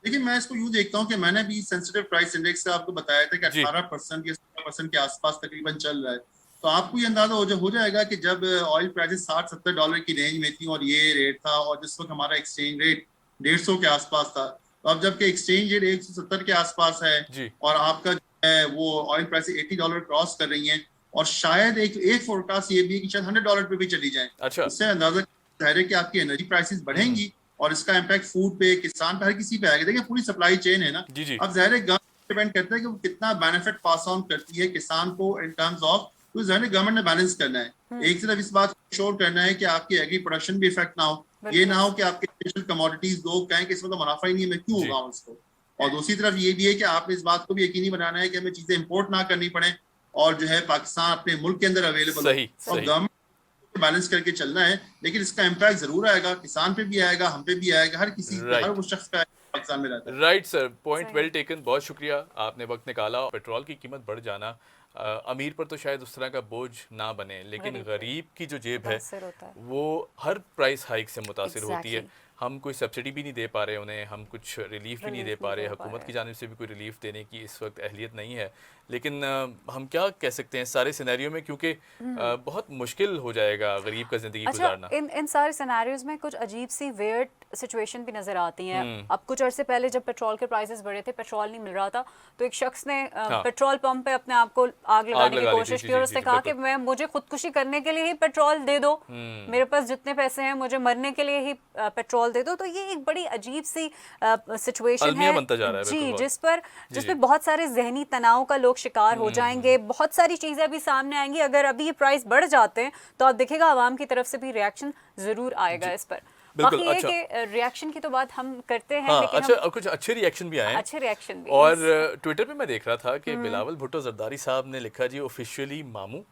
देखिए, मैं इसको यूं देखता हूं कि मैंने भी सेंसिटिव प्राइस इंडेक्स का आपको बताया था कि जी 18% या 17% के आसपास तकरीबन चल रहा है। तो आपको ये अंदाजा हो जाएगा कि जब ऑयल प्राइसेस $60-70 की रेंज में थी और ये रेट था, और जिस वक्त हमारा एक्सचेंज रेट 150 के आसपास था, तो अब जबकि एक्सचेंज रेट 170 के आसपास है जी और आपका जो है वो ऑयल प्राइसेस $80 क्रॉस कर रही हैं, और शायद एक फोरकास्ट ये भी है कि शायद $100 पे भी चली जाए। अच्छा। उससे अंदाजा जाहिर है कि आपकी एनर्जी प्राइसेस बढ़ेंगी और इसका इम्पैक्ट फूड पे, किसान पे, हर किसी पे आएगा। देखिए, पूरी सप्लाई चेन है ना। जी जी अब जाहिर है गवर्नमेंट डिपेंड करता है कि वो कितना बेनिफिट पास ऑन करती है किसान को इन टर्म्स ऑफ, तो जाहिर है गवर्नमेंट ने बैलेंस करना है। एक तरफ इस बात को श्योर करना है कि आपकी एग्री प्रोडक्शन भी इफेक्ट ना हो, ये ना हो कि आपके स्पेशल कमोडिटीज लोग कहें कि इसमें तो मुनाफा ही नहीं है, मैं क्यों जी उगाऊं इसको। और दूसरी तरफ ये भी है कि आपने इस बात को भी यकीनी बनाना है कि हमें चीजें इंपोर्ट ना करनी पड़े और जो है पाकिस्तान अपने मुल्क के अंदर अवेलेबल हो। सही और सही। गवर्नमेंट बैलेंस करके चलना है, लेकिन इसका इम्पैक्ट जरूर आएगा, किसान पे भी आएगा, हम पे भी आएगा, हर किसी पे, हर राइट वो शख्स पे आएगा पाकिस्तान में रहता है। राइट सर, पॉइंट सही। वेल टेकन, बहुत शुक्रिया, आपने वक्त निकाला। पेट्रोल की कीमत बढ़ जाना अमीर पर तो शायद उस तरह का बोझ ना बने, लेकिन गरीब पे गरीब की जो जेब है मुतासिर होता है। वो हर प्राइस हाइक से मुतासिर होती है। एग्जैक्टली। हम कोई सब्सिडी भी नहीं दे पा रहे उन्हें, हम कुछ रिलीफ भी नहीं दे रिलीफ पा नहीं रहे, दे पा हुकूमत की रहे। जानिब से भी कोई रिलीफ देने की इस वक्त अहलियत नहीं है। लेकिन हम क्या कह सकते हैं सारे सिनेरियो में, क्योंकि बहुत मुश्किल हो जाएगा गरीब का ज़िंदगी अच्छा, गुजारना। इन सारे सिनेरियोज में कुछ अजीब सी वेयर्ड सिचुएशन भी नजर आती हैं। अब कुछ अरसे पहले जब पेट्रोल के प्राइसेस बढ़े थे, पेट्रोल नहीं मिल रहा था, तो एक शख्स ने हाँ पेट्रोल पंप पे अपने आप को आग लगाने की लगा ली थी। कोशिश जी की और जी उसने जी कहा कि बिल्कुल। मैं मुझे खुदकुशी करने के लिए ही पेट्रोल दे दो, मेरे पास जितने पैसे हैं मुझे मरने के लिए ही पेट्रोल दे दो। तो ये एक बड़ी अजीब सी सिचुएशन अलमिया है बनता जा रहा है बिल्कुल जी, बहुत। जी जिस पे जी बहुत सारे जहनी तनाव का लोग शिकार हो जाएंगे, बहुत सारी चीजें अभी सामने आएंगी। अगर अभी ये प्राइस बढ़ जाते हैं तो आप देखिएगा आवाम की तरफ से भी रिएक्शन जरूर आएगा इस पर। बिल्कुल। बाकी ये अच्छा कि रिएक्शन की तो बात हम करते हैं, हाँ, लेकिन अच्छा, हम और कुछ अच्छे रिएक्शन भी आए हैं। अच्छे रिएक्शन भी और ट्विटर पे मैं देख रहा था कि बिलावल भुट्टो जरदारी साहब ने लिखा जी ऑफिशियली मामू,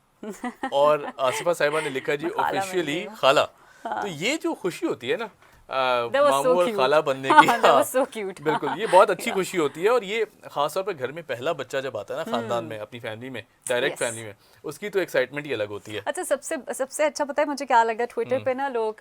और आसिफा साहिबा ने लिखा जी मैं खाला बन ऑफिशियली गई हूँ। खाला। तो ये जो खुशी होती है ना That was so मामू और cute. खाला बनने हाँ, की, that हाँ, was so cute. बिल्कुल, ये बहुत अच्छी खुशी होती है। और ये खासतौर पर घर में पहला बच्चा जब आता है ना खानदान में, अपनी फैमिली में, डायरेक्ट Yes. फैमिली में, उसकी तो एक्साइटमेंट ही अलग होती है। अच्छा, सबसे सबसे अच्छा पता है मुझे क्या लगा ट्विटर पे ना, लोग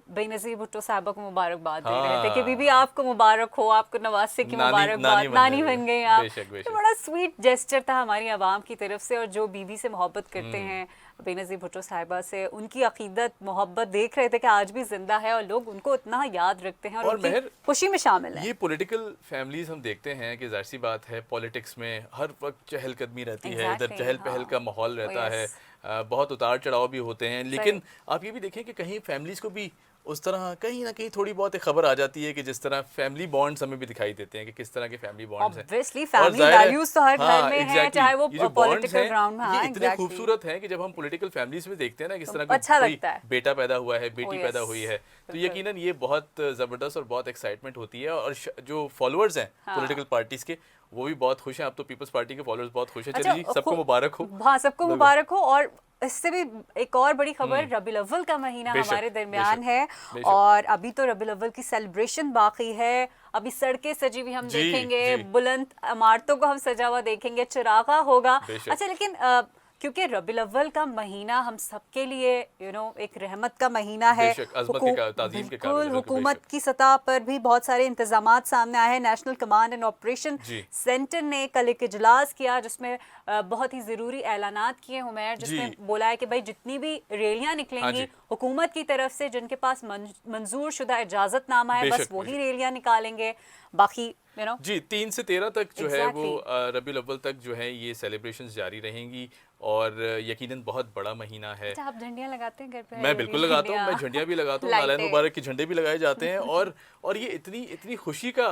बेनज़ीर भुट्टो साहबा को मुबारकबाद दे रहे थे हाँ। कि बीबी आपको मुबारक हो, आपको नवासे की नानी मुबारकबाद, नानी गए। बन गई आप। बेशक, बेशक। तो बड़ा स्वीट जेस्चर था हमारी आवाम की तरफ से, और जो बीबी से मोहब्बत करते हैं बेनज़ीर भुट्टो साहिबा से, उनकी अकीदत मोहब्बत देख रहे थे कि आज भी जिंदा है और लोग उनको इतना याद रखते हैं और और उनकी महर, खुशी में शामिल हैं। ये पॉलिटिकल फैमिलीज हम देखते हैं कि जाहिर सी बात है पॉलिटिक्स में हर वक्त चहलकदमी रहती है, इधर Exactly, चहल पहल हाँ। का माहौल रहता Oh, है, yes. बहुत उतार चढ़ाव भी होते हैं, लेकिन आप ये भी देखें कि कहीं फैमिलीज को भी उस तरह कहीं ना कहीं थोड़ी बहुत एक खबर आ जाती है कि जिस तरह फैमिली बॉन्ड्स हमें भी दिखाई देते हैं कि किस तरह के फैमिली बॉन्ड्स हैं। Obviously, और family जाहिर है- values तो हर घर में हैं, exactly, चाहे वो ये जो bonds political हैं, ground में, हाँ, ये इतने exactly. खूबसूरत हैं कि जब हम पॉलिटिकल फैमिलीज में देखते हैं ना किस तरह अच्छा कोई लगता है। बेटा पैदा हुआ है, बेटी Oh, पैदा yes, हुई है, तो बिल्कुल। यकीनन ये बहुत ज़बरदस्त और बहुत एक्साइटमेंट होती है। और जो फॉलोअर्स हैं हाँ। पॉलिटिकल पार्टीज के, वो भी बहुत खुश हैं। अब तो पीपल्स पार्टी के फॉलोअर्स बहुत खुश हैं। अच्छा, चलिए जी, सबको मुबारक हो। हाँ, सबको बिल्कुल। मुबारक हो। और इससे भी एक और बड़ी खबर, रबीउल अव्वल का महीना बेशक, हमारे दरमियान बेशक, है, बेशक। और अभी तो रबीउल अव्वल की सेलिब्रेशन बाकी है। अभी सड़कें सजी हुई हम जी, देखेंगे, जी। बुलंद इमारतों को हम सजा हुआ देखेंगे, चिरागा होगा। बेशक। अच्छा, लेकिन क्योंकि रबीउल अव्वल का महीना हम सबके लिए एक रहमत का महीना है, बेशक, अज़मत के ताज़ीम के काबिल है, बिल्कुल, बिल्कुल, हुकूमत बेशक। की सतह पर भी बहुत सारे इंतजामात सामने आए हैं। नेशनल कमांड एंड ऑपरेशन जी। सेंटर ने कल एक इजलास किया जिसमें बहुत ही ज़रूरी ऐलानात किए हुमैर, जिसमें जी। बोला है कि भाई जितनी भी रैलियां हाँ निकलेंगी जी। हुकूमत की तरफ से, जिनके पास मंजूर शुदा इजाज़तनामा है, बस बेशक, वही बेशक। रैलियां निकालेंगे। बाकी जी, 3 से 13 तक जो है वो Exactly. रबीउल अव्वल तक जो है ये सेलिब्रेशंस जारी रहेंगी, और यकीनन बहुत बड़ा महीना है। अच्छा, आप झंडियां लगाते हैं घर पे? मैं बिल्कुल लगाता हूँ, मैं झंडियाँ भी लगाता हूँ, नारायण लाइटें। मुबारक के झंडे भी लगाए जाते हैं। और ये इतनी खुशी का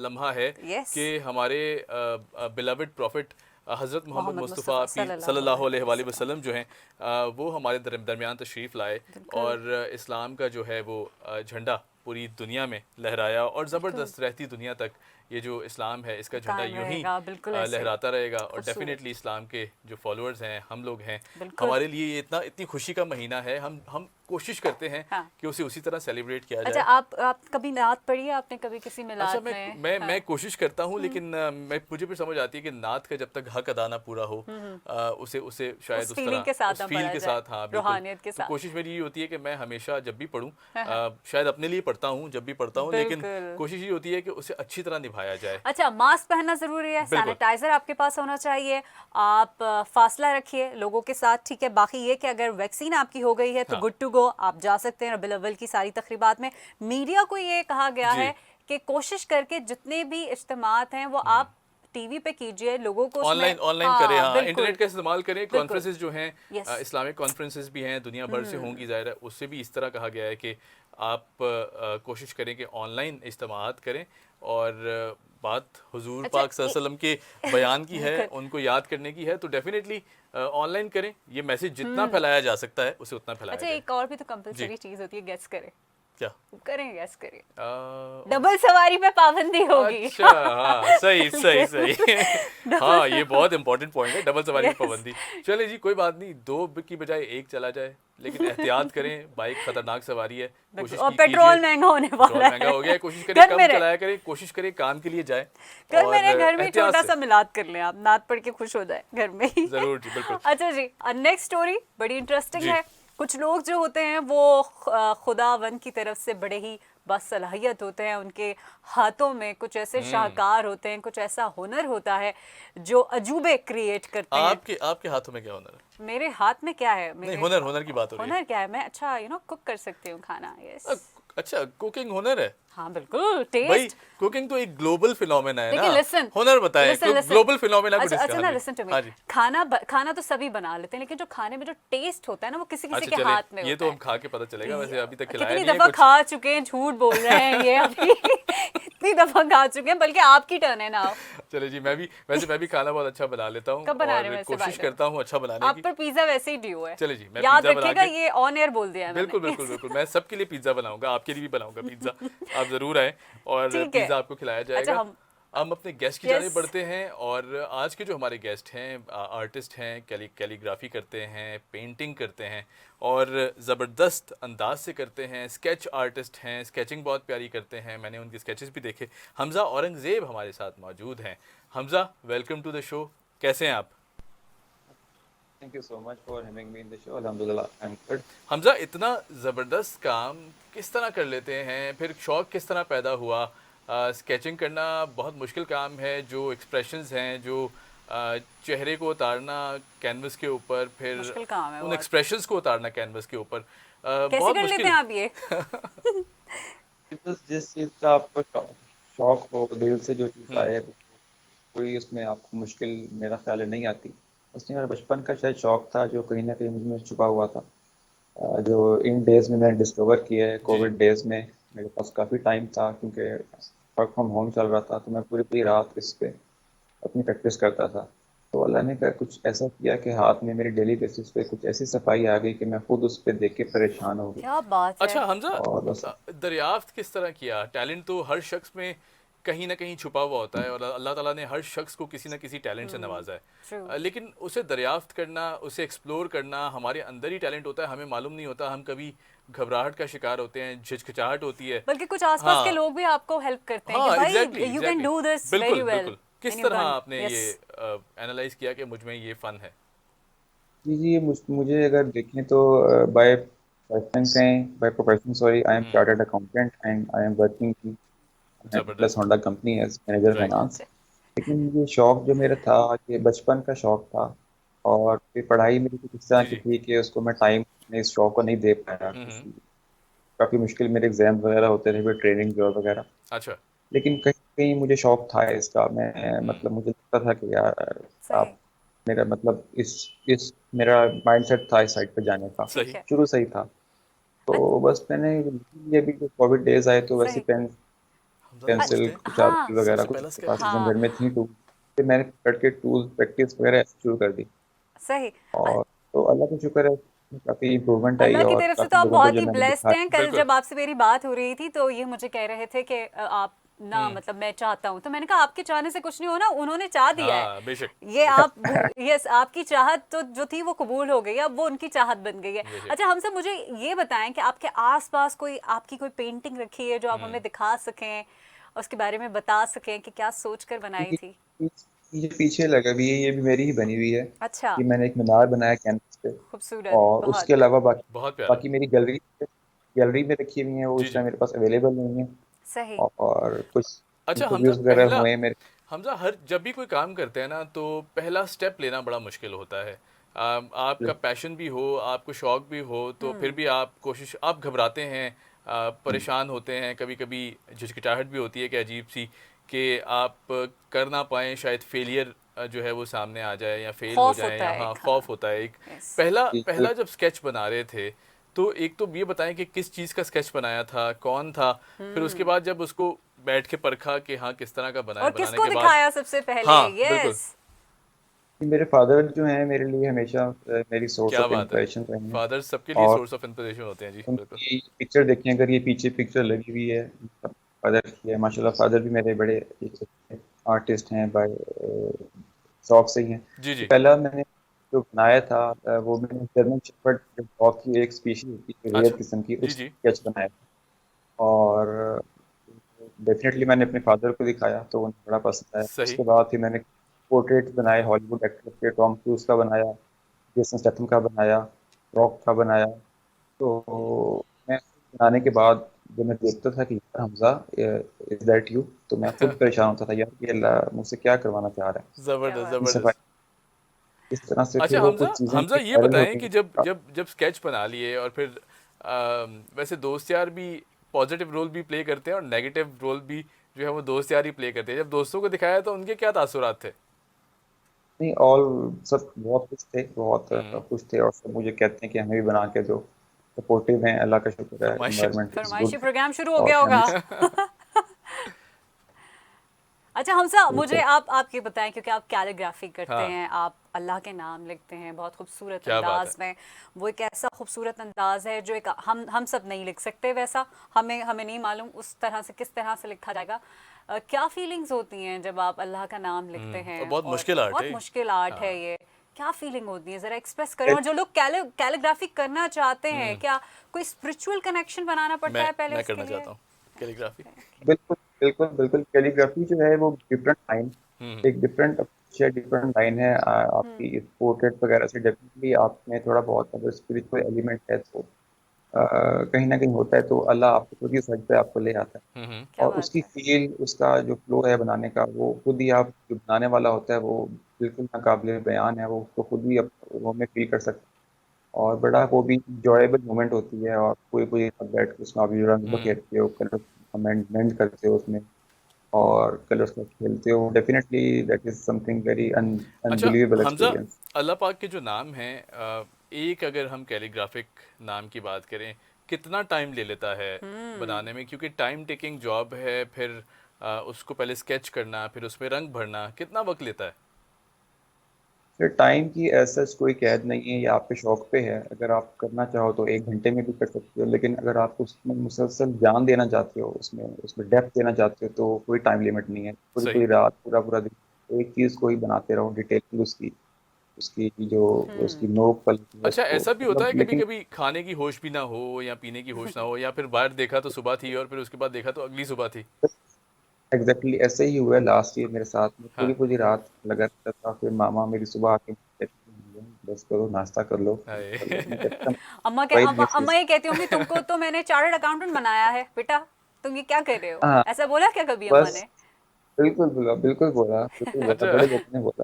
लम्हा है Yes. कि हमारे बिलवड प्रॉफिट हज़रत मोहम्मद मोहम्मद मुस्तफ़ा मुस्तफ़ा सल्लल्लाहु अलैहि वसल्लम जो हैं वो हमारे दरमियान तशरीफ़ लाए, और इस्लाम का जो है वो झंडा पूरी दुनिया में लहराया, और ज़बरदस्त रहती दुनिया तक ये जो इस्लाम है इसका झंडा कायम यूं ही रहेगा, बिल्कुल ऐसे। लहराता रहेगा। और खूबसूरत। डेफिनेटली इस्लाम के जो फॉलोअर्स हैं, हम लोग हैं, बिल्कुल। हमारे लिए ये इतनी खुशी का महीना है। हम कोशिश करते हैं हाँ। कि उसे उसी तरह सेलिब्रेट किया अच्छा, जाए। आप कभी नात पढ़ी है आपने कभी किसी अच्छा, मिलाद में? मैं कोशिश करता हूँ, लेकिन मुझे भी समझ आती है कि नात का जब तक हक अदा ना पूरा हो, उसे शायद उस उस feeling तरह के साथ उस ना फील पढ़ा के जाए, साथ, हाँ बिल्कुल। रूहानियत के तो साथ। कोशिश मेरी ये होती है कि मैं हमेशा जब भी पढ़ूँ, शायद अपने लिए पढ़ता हूँ जब भी पढ़ता हूँ, लेकिन बिल्कुल। कोशिश ये होती है कि उसे अच्छी तरह निभाया जाए। अच्छा, मास्क पहनना जरूरी है, बिल्कुल। सैनिटाइजर आपके पास होना चाहिए, आप फासला रखिए लोगों के साथ, ठीक है। बाकी ये कि अगर वैक्सीन आपकी हो गई है तो हाँ। गुड टू गो, आप जा सकते हैं रबीउल अव्वल की सारी तकरीबात में। मीडिया को ये कहा गया जी। है कि कोशिश करके जितने भी इज्तिमात हैं वो आप टीवी पे कीजिए, लोगों को उसमें- ऑनलाइन करें, हाँ, बिल्कुल। इंटरनेट का इस्तेमाल करें। बिल्कुल। कॉन्फ्रेंसेस जो हैं, Yes. इस्लामिक कॉन्फ्रेंसेस भी हैं, दुनिया भर से होंगी, ज़ाहिर है उससे भी इस तरह कहा गया है कि आप कोशिश करें कि ऑनलाइन इस्तेमाल करें। और बात हुजूर अच्छा, पाक सल्लल्लाहु अलैहि वसल्लम के बयान की है, बिल्कुल। उनको याद करने की है, तो डेफिनेटली ऑनलाइन करें। ये मैसेज जितना फैलाया जा सकता है उसे उतना फैलाया अच्छा, जाए। एक और भी तो कंपलसरी चीज होती है, गेस करें। क्या? करें, गेस करें। अ, डबल सवारी पे पाबंदी होगी। अच्छा, हाँ, सही। हाँ, ये बहुत इंपॉर्टेंट पॉइंट है, डबल सवारी की पाबंदी। चले जी, कोई बात नहीं, 2 की बजाय 1 चला जाए, लेकिन एहतियात करें, बाइक खतरनाक सवारी है। कोशिश और कीजिए, पेट्रोल महंगा होने पेट्रोल वाला महंगा हो गया है, कोशिश करें घर कम में रहे। चलाया करें, कोशिश करें काम के लिए जाए। घर में और रहे, घर में एहतियात छोटा से। सा मिलाद कर लें, आप नात पढ़ के खुश हो जाए घर में ही। जरूर जी, बिल्कुल। अच्छा जी, नेक्स्ट स्टोरी बड़ी इंटरेस्टिंग जी। है। कुछ लोग जो होते हैं वो खुदावंद की तरफ से बड़े ही बासलाहियत होते हैं, उनके हाथों में कुछ ऐसे शाहकार होते हैं, कुछ ऐसा हुनर होता है जो अजूबे क्रिएट करते हैं। आपके हाथों में क्या हुनर है? मेरे हाथ में क्या है? नहीं, हुनर की बात हो रही है। हुनर क्या है? मैं अच्छा कुक कर सकती हूँ खाना। यस। अच्छा, कुकिंग हुनर है? हाँ बिल्कुल, भाई, टेस्ट। कुकिंग तो एक ग्लोबल फिनोमेना है ना। देखिए, लिसन, हुनर बताएं, ग्लोबल फिनोमेना को अच्छा डिस्कस ना, करें। Listen to me. हाँ जी। खाना तो सभी बना लेते हैं, लेकिन जो खाने में जो टेस्ट होता है ना, वो किसी किसी अच्छा, के हाथ में ये होता तो है। हम खा के पता चलेगा, वैसे अभी तक खिलाया कितनी नहीं है दफा कुछ। खा चुके हैं, झूठ बोल रहे हैं ये अभी। इतनी दफा खा चुके हैं, बल्कि आपकी टर्न है ना। चले जी, मैं भी खाना बहुत अच्छा बना लेता हूँ, कब बना रहे और हैं वैसे कोशिश भाई? करता हूँ अच्छा बनाने आप की। पर पिज्जा वैसे ही ड्यू है। चले जी, मैं याद पिज्जा बना रखिएगा, के- ये ऑन एयर बोल दिया है बिल्कुल मैंने। बिल्कुल बिल्कुल, मैं सबके लिए पिज्जा बनाऊंगा, आपके लिए भी बनाऊंगा पिज्जा। आप जरूर आए और ठीक है। पिज्जा आपको खिलाया जाएगा। अच्छा, हम अपने गेस्ट की Yes. जानिब बढ़ते हैं, और आज के जो हमारे गेस्ट हैं, आर्टिस्ट हैं, कैलीग्राफी करते हैं, पेंटिंग करते हैं, और ज़बरदस्त अंदाज से करते हैं। स्केच आर्टिस्ट हैं, स्केचिंग बहुत प्यारी करते हैं, मैंने उनके स्केचेस भी देखे। हमज़ा औरंगज़ेब हमारे साथ मौजूद हैं। Hamza, welcome to the show, कैसे हैं आप? Thank you so much for having me in the show. Alhamdulillah, I'm good. Hamza, इतना ज़बरदस्त काम किस तरह कर लेते हैं, फिर शौक किस तरह पैदा हुआ? स्केचिंग करना बहुत मुश्किल काम है, जो एक्सप्रेशंस हैं, जो चेहरे को उतारना कैनवस के ऊपर, फिर मुश्किल काम है उन बहुत। एक्सप्रेशंस को उतारना कैनवस के ऊपर, कैसे बहुत कर लेते मुश्किल। हैं आप ये? बस जिस चीज़ का आपको शौक हो, दिल से जो चीज़ आए, कोई उसमें आपको मुश्किल मेरा ख्याल है नहीं आती। उसमें मेरा बचपन का शायद शौक था जो कहीं ना कहीं मुझ में छुपा हुआ था, जो इन डेज में मैंने डिस्कवर किया है। जी। कोविड डेज में मेरे पास काफ़ी टाइम था, क्योंकि वर्क फ्रॉम होम चल रहा था, तो मैं पूरी पूरी रात इस पे अपनी प्रैक्टिस करता था। तो अल्लाह ने का कुछ ऐसा किया कि हाथ में मेरी डेली बेसिस पे कुछ ऐसी सफाई आ गई कि मैं खुद उस पे देख के परेशान हो गया। क्या बात है। अच्छा हमजा, और बस दरियाफ्त किस तरह किया? टैलेंट तो हर शख्स में कहीं ना कहीं छुपा हुआ होता है, और अल्लाह ताला ने हर शख्स को किसी ना किसी टैलेंट से नवाजा है। ट्रू। लेकिन उसे दरियाफ्त करना, उसे एक्सप्लोर करना, हमारे अंदर ही टैलेंट होता है, हमें मालूम नहीं होता। हम कभी घबराहट का शिकार होते हैं, झिझकिचाहट होती है। बल्कि कुछ आसपास के हाँ लोग भी आपको हेल्प करते हैं कि हाँ, भाई exactly you can exactly, do this very बिल्कुल वेल बिल्कुल। किस एंड यू तरह डन। आपने यस। ये एनालाइज किया कि मुझ में ये फन है? जी जी, मुझे अगर देखें तो by by profession, sorry, I am chartered accountant and I am working plus ज़बरदस्त। Honda company as manager right. Finance. लेकिन ये शौक जो मेरा था, ये बचपन का शौक था। और फिर पढ़ाई मेरी कुछ इस तरह जी की जी। थी कि उसको मैं टाइम अपने इस शौक को नहीं दे पाया, हम्म। काफ़ी मुश्किल मेरे एग्जाम वगैरह होते थे, फिर ट्रेनिंग जॉब वगैरह। अच्छा। लेकिन कहीं कहीं मुझे शौक था इसका। मैं हम्म। मतलब मुझे लगता था कि यार सही। आप मेरा मतलब इस मेरा माइंडसेट था इस साइड पे जाने का, ठीक सही। है। शुरू से ही था। तो बस मैंने ये भी कोविड डेज आए तो वैसे सही। हमजा तो पेंसिल पूछते अच्छा। हैं, कुछ हाँ। आर्टिकल वगैरह सबसे कुछ पहला मेरे स्केच। पास एकदम हाँ। घर में थी टूल, फिर मैंने करके टूल प्रैक्टिस वगैरह ऐसे शुरू कर दी। सही। और तो अल्लाह का शुक्र है, काफ़ी इम्प्रूवमेंट आई अल्लाह की और तरफ से तो काफ़ी आप लोगों को बहुत ही जब मैंने ब्लेस्ड हैं। दिखाया। कल बिल्कुल। जब आपसे मेरी बात हो रही थी तो ये मुझे कह रहे थे कि आप ना हम्म। मतलब मैं चाहता हूँ, तो मैंने कहा आपके चाहने से कुछ नहीं होना, उन्होंने चाह दिया है। हाँ बेशक। ये बेशक। आप यस, आपकी चाहत तो जो थी वो कबूल हो गई, अब वो उनकी चाहत बन गई है। बेशक। अच्छा हमसे मुझे ये बताएं कि आपके आसपास कोई आपकी कोई पेंटिंग रखी है जो आप हमें दिखा सकें, उसके बारे में बता सकें कि क्या सोचकर बनाई ये थी? ये पीछे लगा हुई है, ये भी मेरी ही बनी हुई है। अच्छा। ये मैंने एक मीनार बनाया कैनवस पे। खूबसूरत और बहुत। उसके अलावा बाकी बहुत प्यारा। बाकी मेरी गैलरी गैलरी में रखी हुई है, वो जी इस जी। टाइम मेरे पास अवेलेबल नहीं है। सही। और कुछ अच्छा हमजा, इंटरव्यूज वगैरह पहला, हुए हैं मेरे। हमजा हर जब भी कोई काम करते हैं ना, तो पहला स्टेप लेना बड़ा मुश्किल होता है। आपका पैशन भी हो, आपको शौक भी हो, तो फिर भी आप कोशिश, आप घबराते हैं, परेशान होते हैं, कभी कभी झिझकिचाहट भी होती है कि अजीब सी, कि आप कर ना पाएँ, शायद फेलियर जो है वो सामने आ जाए या फेल हो खौफ जाए, होता या है हाँ एक। हाँ। खौफ होता है एक। यस। पहला जी, पहला जब स्केच बना रहे थे, तो एक तो ये बताएं कि किस चीज़ का स्केच बनाया था, कौन था, फिर उसके बाद जब उसको बैठ के परखा कि हाँ किस तरह का बनाया, और बनाने किसको के बाद। दिखाया सबसे पहले? हाँ बिल्कुल। यस। मेरे फादर जो हैं मेरे लिए हमेशा मेरी सोर्स क्या ऑफ बात है। इंस्पिरेशन रहे हैं। फादर सबके लिए और सोर्स ऑफ इंस्पिरेशन होते हैं जी, बिल्कुल। उनकी पिक्चर देखें, अगर ये पीछे पिक्चर लगी हुई है फादर की है, माशाल्लाह। फादर भी मेरे बड़े आर्टिस्ट हैं, बाय शौक से ही हैं। जी तो जी। पहला मैंने जो बनाया था वो मैंने जर्मन शेफर्ड डॉग की एक स्पीशीज होती है रेयर अच्छा। किस्म की, जी उसका जी। स्केच बनाया था। और डेफिनेटली मैंने अपने फादर को दिखाया तो उन्हें बड़ा पसंद आया। सही। उसके बाद फिर मैंने पोर्ट्रेट बनाए हॉलीवुड एक्टर के, टॉम क्रूज का बनाया, जेसन स्टेथम का बनाया, रॉक का बनाया। तो मैं बनाने के बाद जब मैं देखता था कि यार हमजा, इज दैट यू, तो मैं खुद परेशान होता था यार कि अल्लाह मुझसे क्या करवाना चाह रहा है। क्या ज़बरदस्त बात इतनी है। सफाई, ज़बरदस्त। इस तरह से फिर अच्छा वो हमजा, कुछ चीज़ें हमजा फिर ये वायरल हो बताएं कि गई। जब जब जब स्केच बना लिए, और फिर वैसे दोस्त यार भी पॉजिटिव रोल भी प्ले करते हैं और नेगेटिव रोल भी जो है वो दोस्त यार ही प्ले करते हैं, जब दोस्तों को दिखाया तो उनके क्या तासुरात थे? नहीं, ऑल सब बहुत खुश थे, बहुत हम्म। खुश थे। और सब मुझे कहते हैं कि हमें भी बना के दो। सपोर्टिव हैं, अल्लाह का शुक्र है, फरमाइश। एनवायरनमेंट इज फरमाइशी गुड। प्रोग्राम शुरू हो और गया होगा। फैमिली अच्छा हमसा मुझे बिल्कुल आप ये बताएं, क्योंकि आप कैलीग्राफी करते हाँ। हैं, आप अल्लाह के नाम लिखते हैं बहुत खूबसूरत क्या बात है। अंदाज में। वो एक ऐसा खूबसूरत अंदाज है जो एक हम सब नहीं लिख सकते वैसा। हमें हमें नहीं मालूम उस तरह से किस तरह से लिखा जाएगा। क्या फीलिंग्स होती हैं जब आप अल्लाह का नाम लिखते और हैं? बहुत और मुश्किल आर्ट बहुत है। मुश्किल आर्ट है हाँ। ये। क्या फीलिंग होती है, ज़रा एक्सप्रेस करें। और जो लोग कैलीग्राफी करना चाहते हैं, क्या कोई स्पिरिचुअल कनेक्शन बनाना पड़ता है पहले मैं उसके करना लिए? चाहता हूँ कैलीग्राफी। बिल्कुल बिल्कुल बिल्कुल। कैलीग्राफी जो है वो डिफरेंट टाइम, हम्म। एक डिफरेंट शायद डिफरेंट लाइन है आपकी इस पोर्ट्रेट वगैरह से। डेफिनेटली आप में थोड़ा बहुत अगर स्पिरिचुअल एलिमेंट है तो कहीं ना कहीं होता है, तो अल्लाह आपको खुद ही सच पे आपको ले आता है। क्या और बात उसकी है। फील, उसका जो फ्लो है बनाने का, वो खुद ही आप जो बनाने वाला होता है वो बिल्कुल नाकाबिले बयान है, वो उसको खुद ही वो में फील कर सकते हैं। और बड़ा वो भी इंजॉयबल मोमेंट होती है, और पूरी पूरी रात बैठ के उसमें आप जो रंग बखेरते हो, कलर अमेंडमेंट करते हो उसमें, और कलर्स को खेलते हो, definitely that is something very अच्छा अनबिलीवेबल हमजा, एक्सपीरियंस। अल्लाह पाक के जो नाम हैं, एक अगर हम कैलीग्राफिक नाम की बात करें, कितना टाइम ले लेता है बनाने में? क्योंकि टाइम टेकिंग जॉब है, फिर उसको पहले स्केच करना, फिर उसमें रंग भरना, कितना वक्त लेता है? फिर टाइम की ऐसा कोई कैद नहीं है, ये आपके शौक पे है। अगर आप करना चाहो तो 1 घंटे में भी कर सकते हो, लेकिन अगर आप उसमें मुसलसल जान देना चाहते हो, उसमें उसमें डेप्थ देना चाहते हो, तो कोई टाइम लिमिट नहीं है। पूरी सही। पूरी रात, पूरा पूरा दिन एक चीज़ को ही बनाते रहो, डिटेल उसकी, उसकी जो उसकी नोक पल है अच्छा, उसको, ऐसा भी होता मतलब है कभी लेकिन कभी खाने की होश भी ना हो, या पीने की होश ना हो, या फिर बाहर देखा तो सुबह थी और फिर उसके बाद देखा तो अगली सुबह थी? एग्जैक्टली ऐसे ही हुआ लास्ट ईयर मेरे साथ में। पूरी हाँ। पूरी रात लगा रहता था, फिर मामा मेरी सुबह आके कहती थी, बस करो, नाश्ता कर लो, हाय। कर लो। मैं कहता था, अम्मा "Why this अम्मा is-" ये कहती होंगी, तुमको तो मैंने चार्टर्ड अकाउंटेंट बनाया है बेटा, तुम ये क्या कर रहे हो, हाँ, ऐसा बोला क्या कभी अम्मा बस ने? बिल्कुल बोला, बिल्कुल बोला, बिल्कुल बोला, अच्छा। बड़े लोगों ने बोला,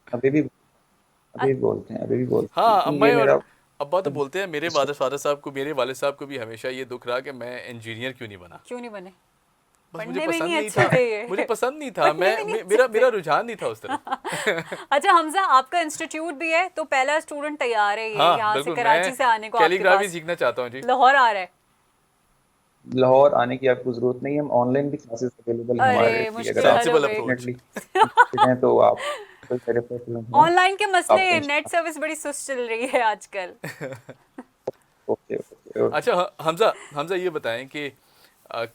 अभी भी बोलते हैं, अभी भी बोलते हैं, अभी भी बोलते हैं, हाँ, क्योंकि ये अम्मा और मेरा अब्बा तो बोलते हैं। मेरे फादर साहब को, मेरे वालिद साहब को भी हमेशा ये दुख रहा कि मैं इंजीनियर क्यों नहीं बना। क्यों नहीं बने? बस मुझे पढ़ने में पसंद नहीं नहीं था। अच्छे थे मुझे ये। पसंद नहीं था, पढ़ने में नहीं अच्छे मेरा थे। मेरा रुझान नहीं था उस तरफ। अच्छा हमजा, आपका इंस्टीट्यूट भी है, तो पहला स्टूडेंट तैयार है ये हाँ यहाँ से बिल्कुल, मैं कराची से आने को आपके कैलीग्राफी पास। सीखना चाहता हूँ जी। लाहौर आ रहा है। लाहौर आने की आपको जरूरत नहीं है, हम ऑनलाइन भी क्लासेस अवेलेबल हैं हमारे अरे लिए। अगर मुश्किल आप हल हो सेंसिबल गई। अप्रोच। डेफिनेटली इंटरेस्टेड हैं तो आप कोई मेरे पास हैं, ऑनलाइन के आप मसले, नेट सर्विस बड़ी सुस्त चल रही है आजकल। Okay okay okay. अच्छा हमजा, हमजा ये बताएं कि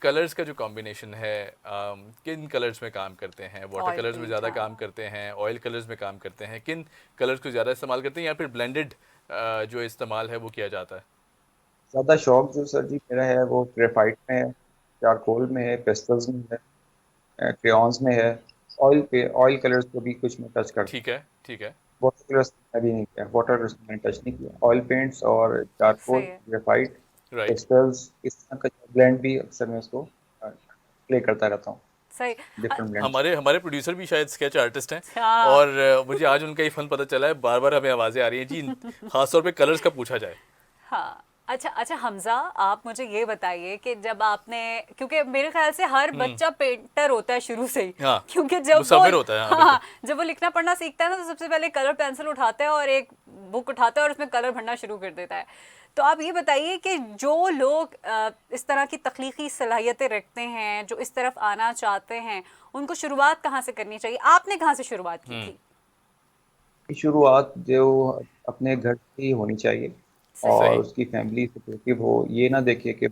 कलर्स का जो कॉम्बिनेशन है, किन कलर्स में काम करते हैं? वाटर ऑयल कलर्स में पेंट, ज़्यादा काम हाँ। करते हैं, ऑयल कलर्स में काम करते हैं, किन कलर्स को ज़्यादा इस्तेमाल करते हैं, या फिर ब्लेंडेड जो इस्तेमाल है वो किया जाता है? ज़्यादा शौक जो सर जी मेरा है वो ग्रेफाइट में है, चारकोल में है, पेस्टल्स में है, क्रेयॉन्स में है। ऑयल कलर्स को भी कुछ में टच करता ठीक है, ठीक है। हूँ। वाटर कलर्स अभी नहीं किया, वाटर कलर्स मैंने टच नहीं किया। ऑयल पेंट्स और चारकोल, सही है। Graphite, right. पेस्टल्स, इस तरह का ब्लेंड भी अक्सर मैं उसको प्ले करता रहता हूँ, सही। Different blends. हमारे हमारे प्रोड्यूसर भी शायद स्केच आर्टिस्ट हैं, हाँ। और मुझे आज उनका ही फन पता चला है। बार बार हमें आवाज़ें आ रही हैं जी, खास तौर पे कलर्स का पूछा जाए। हाँ। अच्छा अच्छा हमजा, आप मुझे ये बताइए कि जब आपने, क्योंकि मेरे ख्याल से हर बच्चा पेंटर होता है शुरू से ही, हाँ, क्योंकि जब वो, मुसव्विर होता है, हाँ बिल्कुल। हाँ, जब वो लिखना पढ़ना सीखता है ना, तो सबसे पहले कलर पेंसिल उठाता है और एक बुक उठाता है और उसमें कलर भरना शुरू कर देता है। तो आप ये बताइए कि जो लोग इस तरह की तख्लीकी सलाहियतें रखते हैं, जो इस तरफ आना चाहते हैं, उनको शुरुआत कहाँ से करनी चाहिए? आपने कहाँ से शुरुआत की थी? की शुरुआत जो अपने घर से ही होनी चाहिए, सही है। और सही। उसकी फैमिली सपोर्टिव हो। ये ना देखे कि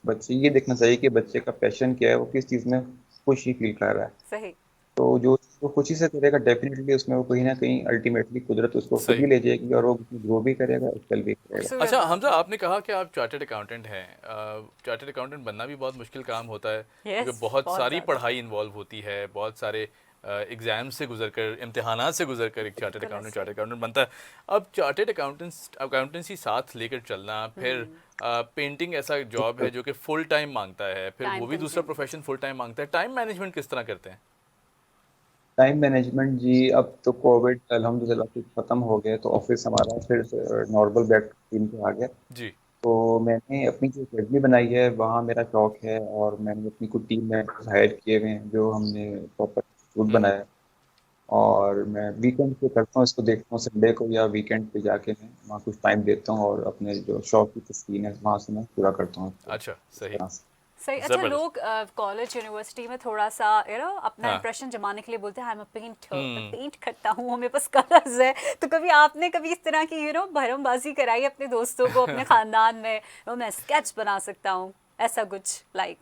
बच्चे ये देखना चाहिए कि बच्चे का पैशन क्या है, वो किस चीज़ में खुशी फील कर रहा है। सही। तो जो वो खुशी से करेगा, डेफिनेटली उसमें वो कहीं ना कहीं अल्टीमेटली कुदरत उसको खुद सही। ही ले जाएगी, और वो ग्रो भी करेगा, एक्सेल भी करेगा। खूबसूरत अच्छा बात हमजा, है। आपने कहा कि आप चार्टर्ड अकाउंटेंट हैं। चार्टर्ड अकाउंटेंट बनना भी बहुत मुश्किल काम होता है, क्योंकि यस, बहुत बहुत सारी ज़्यादा। पढ़ाई इन्वॉल्व होती है, बहुत सारे एग्जाम से गुजरकर, इम्तिहानात से गुजरकर एक बिल्कुल ऐसे ही। चार्टर्ड अकाउंटेंट बनता है। अब चार्टर्ड अकाउंटेंसी साथ लेकर चलना, फिर पेंटिंग ऐसा जॉब है जो कि फुल टाइम मांगता है, फिर टाइम वो भी दूसरा कंज्यूमिंग। प्रोफेशन फुल टाइम मांगता है। टाइम मैनेजमेंट किस तरह करते हैं? टाइम मैनेजमेंट जी, अब तो कोविड अल्हम्दुलिल्लाह से खत्म हो गया, तो ऑफिस हमारा फिर नॉर्मल बैक रूटीन पे आ गया। जी। तो मैंने अपनी जो अकेडमी बनाई है वहाँ मेरा शौक है, और मैंने अपनी कुछ टीम मेंबर्स हायर किए हुए हैं, जो हमने प्रॉपर इंस्टीट्यूट हम्म। बनाया है। और मैं वीकेंड पे करता हूँ इसको, देखता हूँ संडे को या वीकेंड पे जाके मैं वहाँ कुछ टाइम देता हूँ, और अपने जो शौक की तस्कीन है वहाँ से मैं पूरा करता हूँ इसको, अच्छा, इस सही। तरह से। सही। अच्छा, ज़बरदस्त। लोग कॉलेज यूनिवर्सिटी में थोड़ा सा अपना हाँ। इंप्रेशन जमाने के लिए बोलते हैं, आई एम अ पेंटर, मैं हम्म। पेंट करता हूँ, मेरे पास कलर्स है। तो कभी आपने कभी इस तरह की भरमबाजी कराई अपने दोस्तों को, अपने खानदान में, मैं स्केच बना सकता हूँ, ऐसा कुछ लाइक?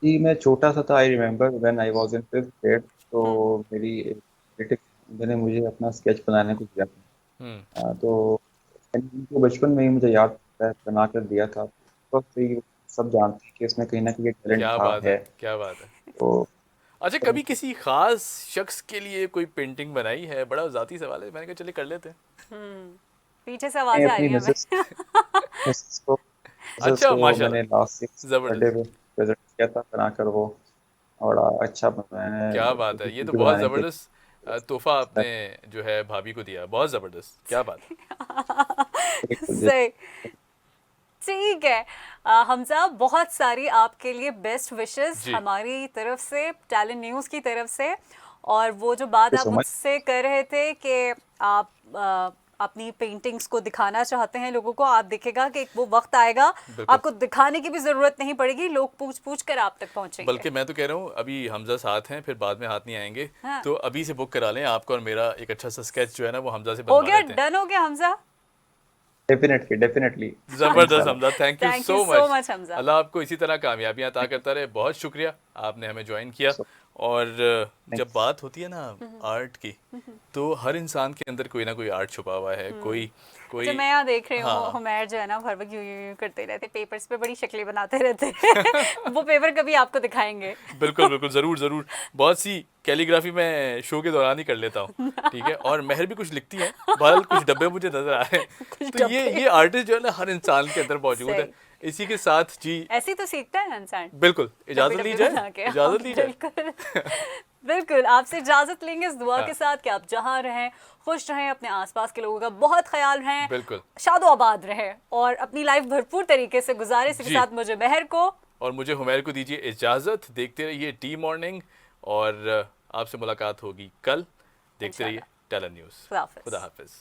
जी, मैं छोटा सा था, I remember when I was in fifth grade, तो मेरी एक रिलेटिव ने मुझे अपना स्केच बनाने को दिया था। हम्म। तो मैंने उनको बचपन में ही, मुझे याद है, बना कर दिया था। तो से ही सब जानते हैं कि इसमें कहीं ना कहीं टैलेंट क्या था बात है। है, क्या बात है। तो अच्छा, कभी किसी खास शख्स के लिए कोई पेंटिंग बनाई है? बड़ा ज़ाती सवाल है, मैंने कहा चलिए कर लेते हैं। पीछे से मैं आवाजें आ अपनी रही हैं मिसेस हमें। मिसेस अच्छा, को मैंने माशाल्लाह, लास्ट बर्थडे ज़बरदस्त। पे प्रेजेंट किया था बनाकर, वो बड़ा अच्छा क्या मैंने बात है, ये तो क्रिएटिविटी बहुत बनाने के ज़बरदस्त तोहफा आपने जो है भाभी को दिया, बहुत ज़बरदस्त, क्या बात बिल्कुल। सही। ठीक है। हमजा, बहुत सारी आपके लिए बेस्ट विशेस जी। हमारी तरफ से, टैलेंट न्यूज़ की तरफ से। और वो जो बात आप सो मच। मुझसे कर रहे थे कि आप अपनी पेंटिंग्स को दिखाना चाहते हैं लोगों को, आप देखेगा कि एक वो वक्त आएगा बिल्कुल। आपको दिखाने की भी ज़रूरत नहीं पड़ेगी, लोग पूछ पूछ कर आप तक पहुंचेंगे। बल्कि मैं तो कह रहा हूँ अभी हमजा साथ हैं, फिर बाद में हाथ नहीं आएंगे। हाँ। तो अभी से बुक करा लें, आपका और मेरा एक अच्छा सा स्केच जो है ना वो हमजा से हो बनवा गया, लेते हैं। डन हो गया हमजा। डेफिनेटली डेफिनेटली ज़बरदस्त Hamza, thank you thank so you so much. Much Hamza. अल्लाह आपको इसी तरह कामयाबियां अता करता रहे। बहुत शुक्रिया, आपने हमें ज्वाइन किया। सो और जब थैंक्स। बात होती है ना आर्ट की, तो हर इंसान के अंदर कोई ना कोई आर्ट छुपा हुआ है, कोई कोई अच्छा, मैं यहाँ देख रही हूँ हाँ। हुमैर जो है ना हर वक्त यूं करते रहते, पेपर्स पे बड़ी शक्लें बनाते रहते हैं। वो पेपर कभी आपको दिखाएंगे। बिल्कुल बिल्कुल, ज़रूर ज़रूर। बहुत सी कैलीग्राफी मैं शो के दौरान ही कर लेता हूँ, ठीक है। और महर भी कुछ लिखती हैं, बहरहाल कुछ डब्बे मुझे नजर आ रहे हैं। कुछ तो ये आर्टिस्ट जो है ना हर इंसान के अंदर मौजूद है। सही। इसी के साथ जी ऐसी तो सीखता है इंसान। बिल्कुल, इजाज़त ली डब्बे बना जाए, के। इजाज़त ली जाए। बिल्कुल बिल्कुल, आपसे इजाजत लेंगे इस दुआ हाँ। के साथ कि आप जहाँ रहें खुश रहें, अपने आसपास के लोगों का बहुत ख्याल रहें, बिल्कुल। शादो आबाद रहें और अपनी लाइफ भरपूर तरीके से गुजारे। इसी के जी। साथ मुझे महर को और मुझे हुमैर को दीजिए इजाज़त। देखते रहिए टी मॉर्निंग, और आपसे मुलाकात होगी कल। देखते रहिए इंशाल्लाह। Talent news. खुदा हाफिज़। खुदा हाफिज़।